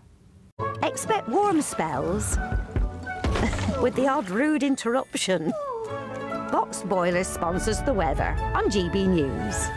Expect warm spells with the odd rude interruption. Box Boilers sponsors the weather on GB News.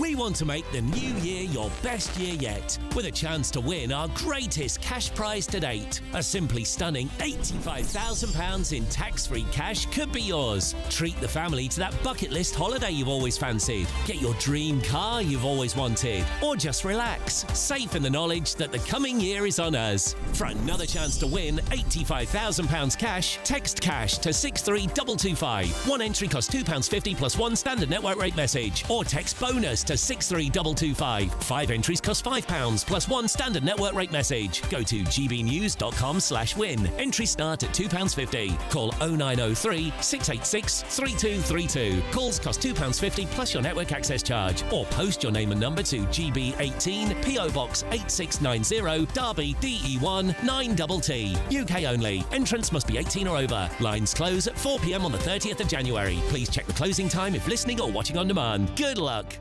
We want to make the new year your best year yet, with a chance to win our greatest cash prize to date. A simply stunning £85,000 in tax-free cash could be yours. Treat the family to that bucket list holiday you've always fancied. Get your dream car you've always wanted. Or just relax, safe in the knowledge that the coming year is on us. For another chance to win £85,000 cash, text cash to 63225. One entry costs £2.50 plus one standard network rate message. Or text bonus to 63225. 5 entries cost £5 plus one standard network rate message. Go to gbnews.com/win. Entries start at £2.50. Call 0903 686 3232. Calls cost £2.50 plus your network access charge. Or post your name and number to GB18 PO Box 8690 Derby DE1 9TT. UK only. Entrance must be 18 or over. Lines close at 4 p.m. on the 30th of January. Please check the closing time if listening or watching on demand. Good luck.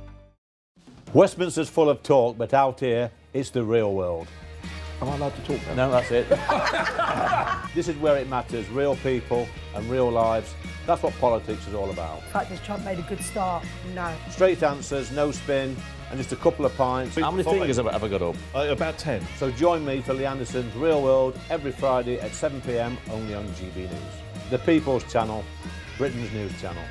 Westminster's full of talk, but out here, it's the real world. Am I allowed to talk now? No, that's it. This is where it matters, real people and real lives. That's what politics is all about. The fact that Trump made a good start, no. Straight answers, no spin, and just a couple of pints. How many fingers have I got up? About 10. So join me for Lee Anderson's Real World every Friday at 7 p.m. only on GB News. The People's Channel, Britain's news channel.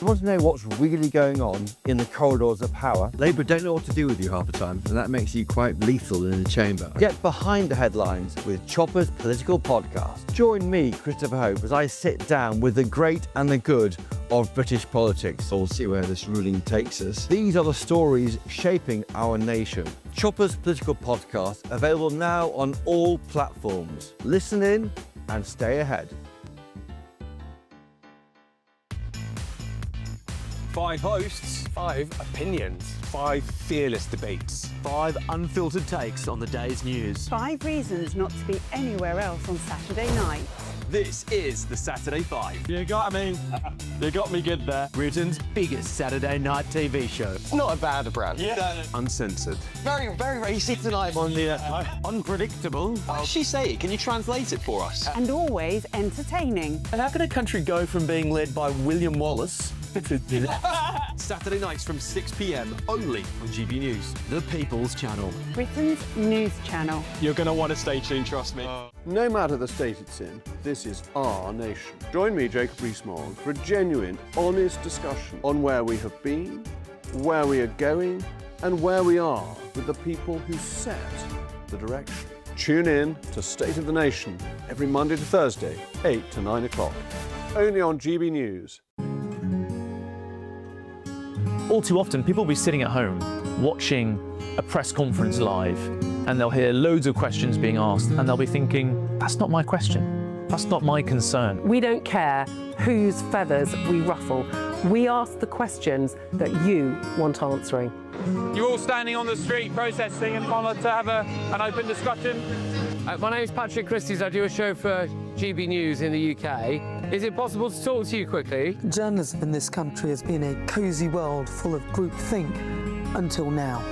You want to know what's really going on in the corridors of power? Labour don't know what to do with you half the time, and that makes you quite lethal in the chamber. Get behind the headlines with Chopper's political podcast. Join me, Christopher Hope, as I sit down with the great and the good of British politics. We'll see where this ruling takes us. These are the stories shaping our nation. Chopper's political podcast, available now on all platforms. Listen in and stay ahead. 5 hosts, 5 opinions, 5 fearless debates, 5 unfiltered takes on the day's news. 5 reasons not to be anywhere else on Saturday night. This is the Saturday 5. You got me good there. Britain's biggest Saturday night TV show. It's not a bad brand. Yeah. Uncensored. Very, very racist tonight. On the unpredictable. What did she say? Can you translate it for us? And always entertaining. And how can a country go from being led by William Wallace Saturday nights from 6 p.m. only on GB News, the People's Channel. Britain's news channel. You're going to want to stay tuned, trust me. No matter the state it's in, this is our nation. Join me, Jacob Rees-Mogg, for a genuine, honest discussion on where we have been, where we are going, and where we are with the people who set the direction. Tune in to State of the Nation every Monday to Thursday, 8 to 9 o'clock. Only on GB News. All too often, people will be sitting at home watching a press conference live, and they'll hear loads of questions being asked, and they'll be thinking, that's not my question. That's not my concern. We don't care whose feathers we ruffle. We ask the questions that you want answering. You're all standing on the street protesting and want to have an open discussion. My name is Patrick Christys. I do a show for GB News in the UK. Is it possible to talk to you quickly? Journalism in this country has been a cosy world full of groupthink until now.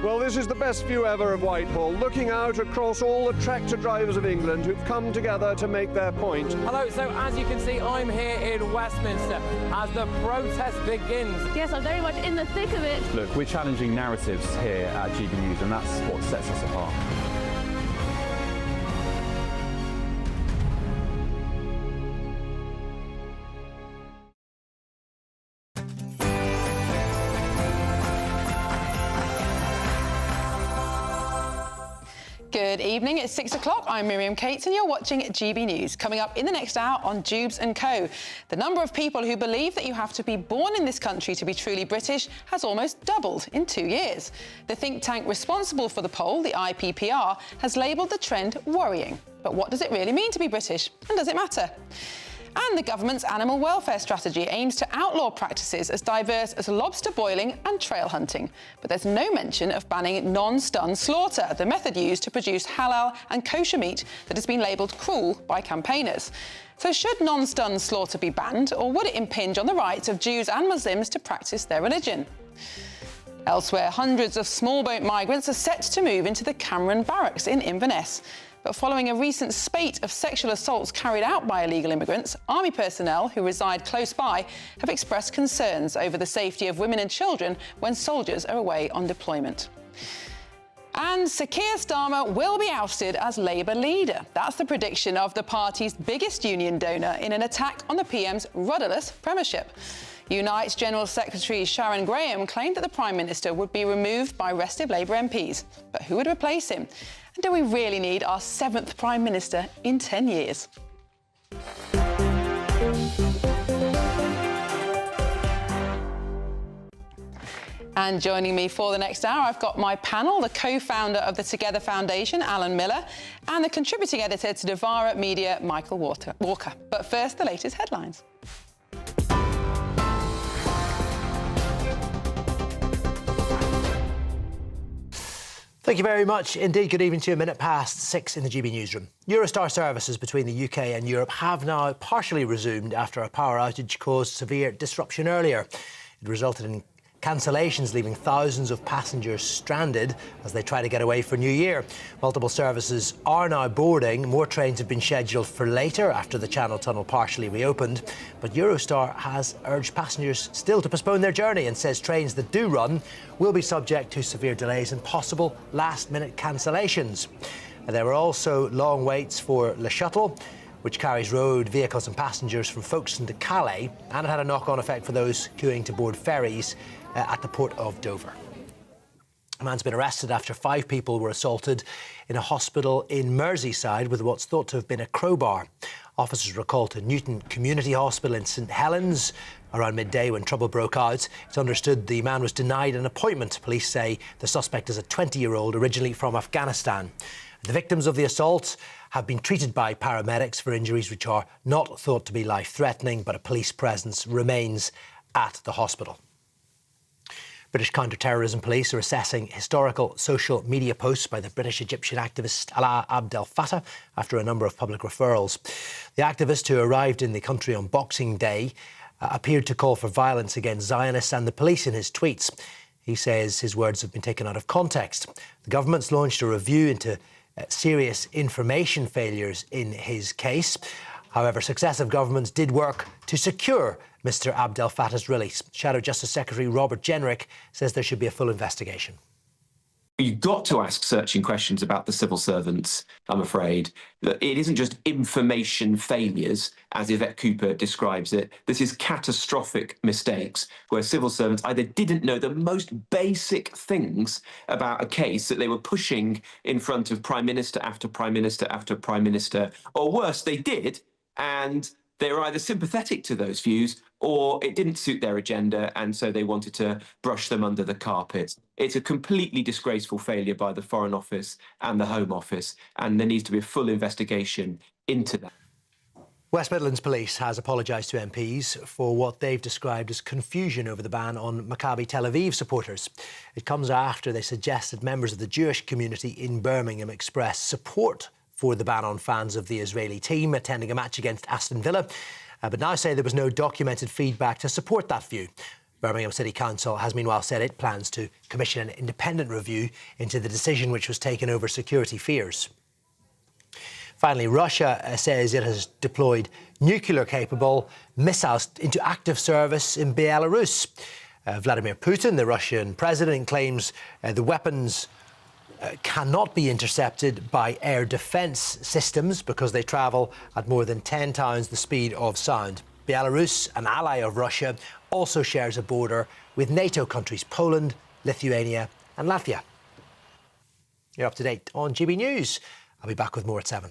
Well, this is the best view ever of Whitehall, looking out across all the tractor drivers of England who've come together to make their point. Hello, so as you can see, I'm here in Westminster as the protest begins. Yes, I'm very much in the thick of it. Look, we're challenging narratives here at GB News, and that's what sets us apart. Good evening, it's 6 o'clock. I'm Miriam Cates and you're watching GB News. Coming up in the next hour on Jubes and Co. The number of people who believe that you have to be born in this country to be truly British has almost doubled in 2 years. The think tank responsible for the poll, the IPPR, has labelled the trend worrying. But what does it really mean to be British, and does it matter? And the government's animal welfare strategy aims to outlaw practices as diverse as lobster boiling and trail hunting. But there's no mention of banning non-stun slaughter, the method used to produce halal and kosher meat that has been labelled cruel by campaigners. So should non-stun slaughter be banned, or would it impinge on the rights of Jews and Muslims to practice their religion? Elsewhere, hundreds of small boat migrants are set to move into the Cameron barracks in Inverness. But following a recent spate of sexual assaults carried out by illegal immigrants, army personnel who reside close by have expressed concerns over the safety of women and children when soldiers are away on deployment. And Sir Keir Starmer will be ousted as Labour leader. That's the prediction of the party's biggest union donor in an attack on the PM's rudderless premiership. Unite's General Secretary Sharon Graham claimed that the Prime Minister would be removed by restive Labour MPs. But who would replace him? And do we really need our 7th Prime Minister in 10 years? And joining me for the next hour, I've got my panel, the co-founder of the Together Foundation, Alan Miller, and the contributing editor to Devara Media, Michael Walker. But first, the latest headlines. Thank you very much indeed. Good evening to you. 6:01 in the GB Newsroom. Eurostar services between the UK and Europe have now partially resumed after a power outage caused severe disruption earlier. It resulted in cancellations, leaving thousands of passengers stranded as they try to get away for New Year. Multiple services are now boarding. More trains have been scheduled for later after the Channel Tunnel partially reopened. But Eurostar has urged passengers still to postpone their journey and says trains that do run will be subject to severe delays and possible last-minute cancellations. There were also long waits for Le Shuttle, which carries road vehicles and passengers from Folkestone to Calais, and it had a knock-on effect for those queuing to board ferries at the port of Dover. A man's been arrested after 5 people were assaulted in a hospital in Merseyside with what's thought to have been a crowbar. Officers were called to Newton Community Hospital in St Helens around midday when trouble broke out. It's understood the man was denied an appointment. Police say the suspect is a 20-year-old originally from Afghanistan. The victims of the assault have been treated by paramedics for injuries which are not thought to be life-threatening, but a police presence remains at the hospital. British counter-terrorism police are assessing historical social media posts by the British Egyptian activist Alaa Abdel Fattah after a number of public referrals. The activist, who arrived in the country on Boxing Day, appeared to call for violence against Zionists and the police in his tweets. He says his words have been taken out of context. The government's launched a review into serious information failures in his case. However, successive governments did work to secure Mr Abdel Fattah's release. Shadow Justice Secretary Robert Jenrick says there should be a full investigation. You've got to ask searching questions about the civil servants, I'm afraid. That it isn't just information failures, as Yvette Cooper describes it. This is catastrophic mistakes where civil servants either didn't know the most basic things about a case that they were pushing in front of Prime Minister after Prime Minister after Prime Minister, or worse, they did, and they were either sympathetic to those views or it didn't suit their agenda, and so they wanted to brush them under the carpet. It's a completely disgraceful failure by the Foreign Office and the Home Office, and there needs to be a full investigation into that. West Midlands Police has apologised to MPs for what they've described as confusion over the ban on Maccabi Tel Aviv supporters. It comes after they suggested members of the Jewish community in Birmingham expressed support for the ban on fans of the Israeli team attending a match against Aston Villa, but now say there was no documented feedback to support that view. Birmingham City Council has meanwhile said it plans to commission an independent review into the decision which was taken over security fears. Finally, Russia says it has deployed nuclear-capable missiles into active service in Belarus. Vladimir Putin, the Russian president, claims the weapons cannot be intercepted by air defence systems because they travel at more than 10 times the speed of sound. Belarus, an ally of Russia, also shares a border with NATO countries Poland, Lithuania and Latvia. You're up to date on GB News. I'll be back with more at 7.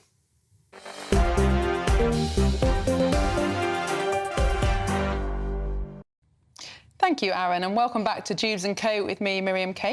Thank you, Aaron, and welcome back to Jubes and Co with me, Miriam Kate.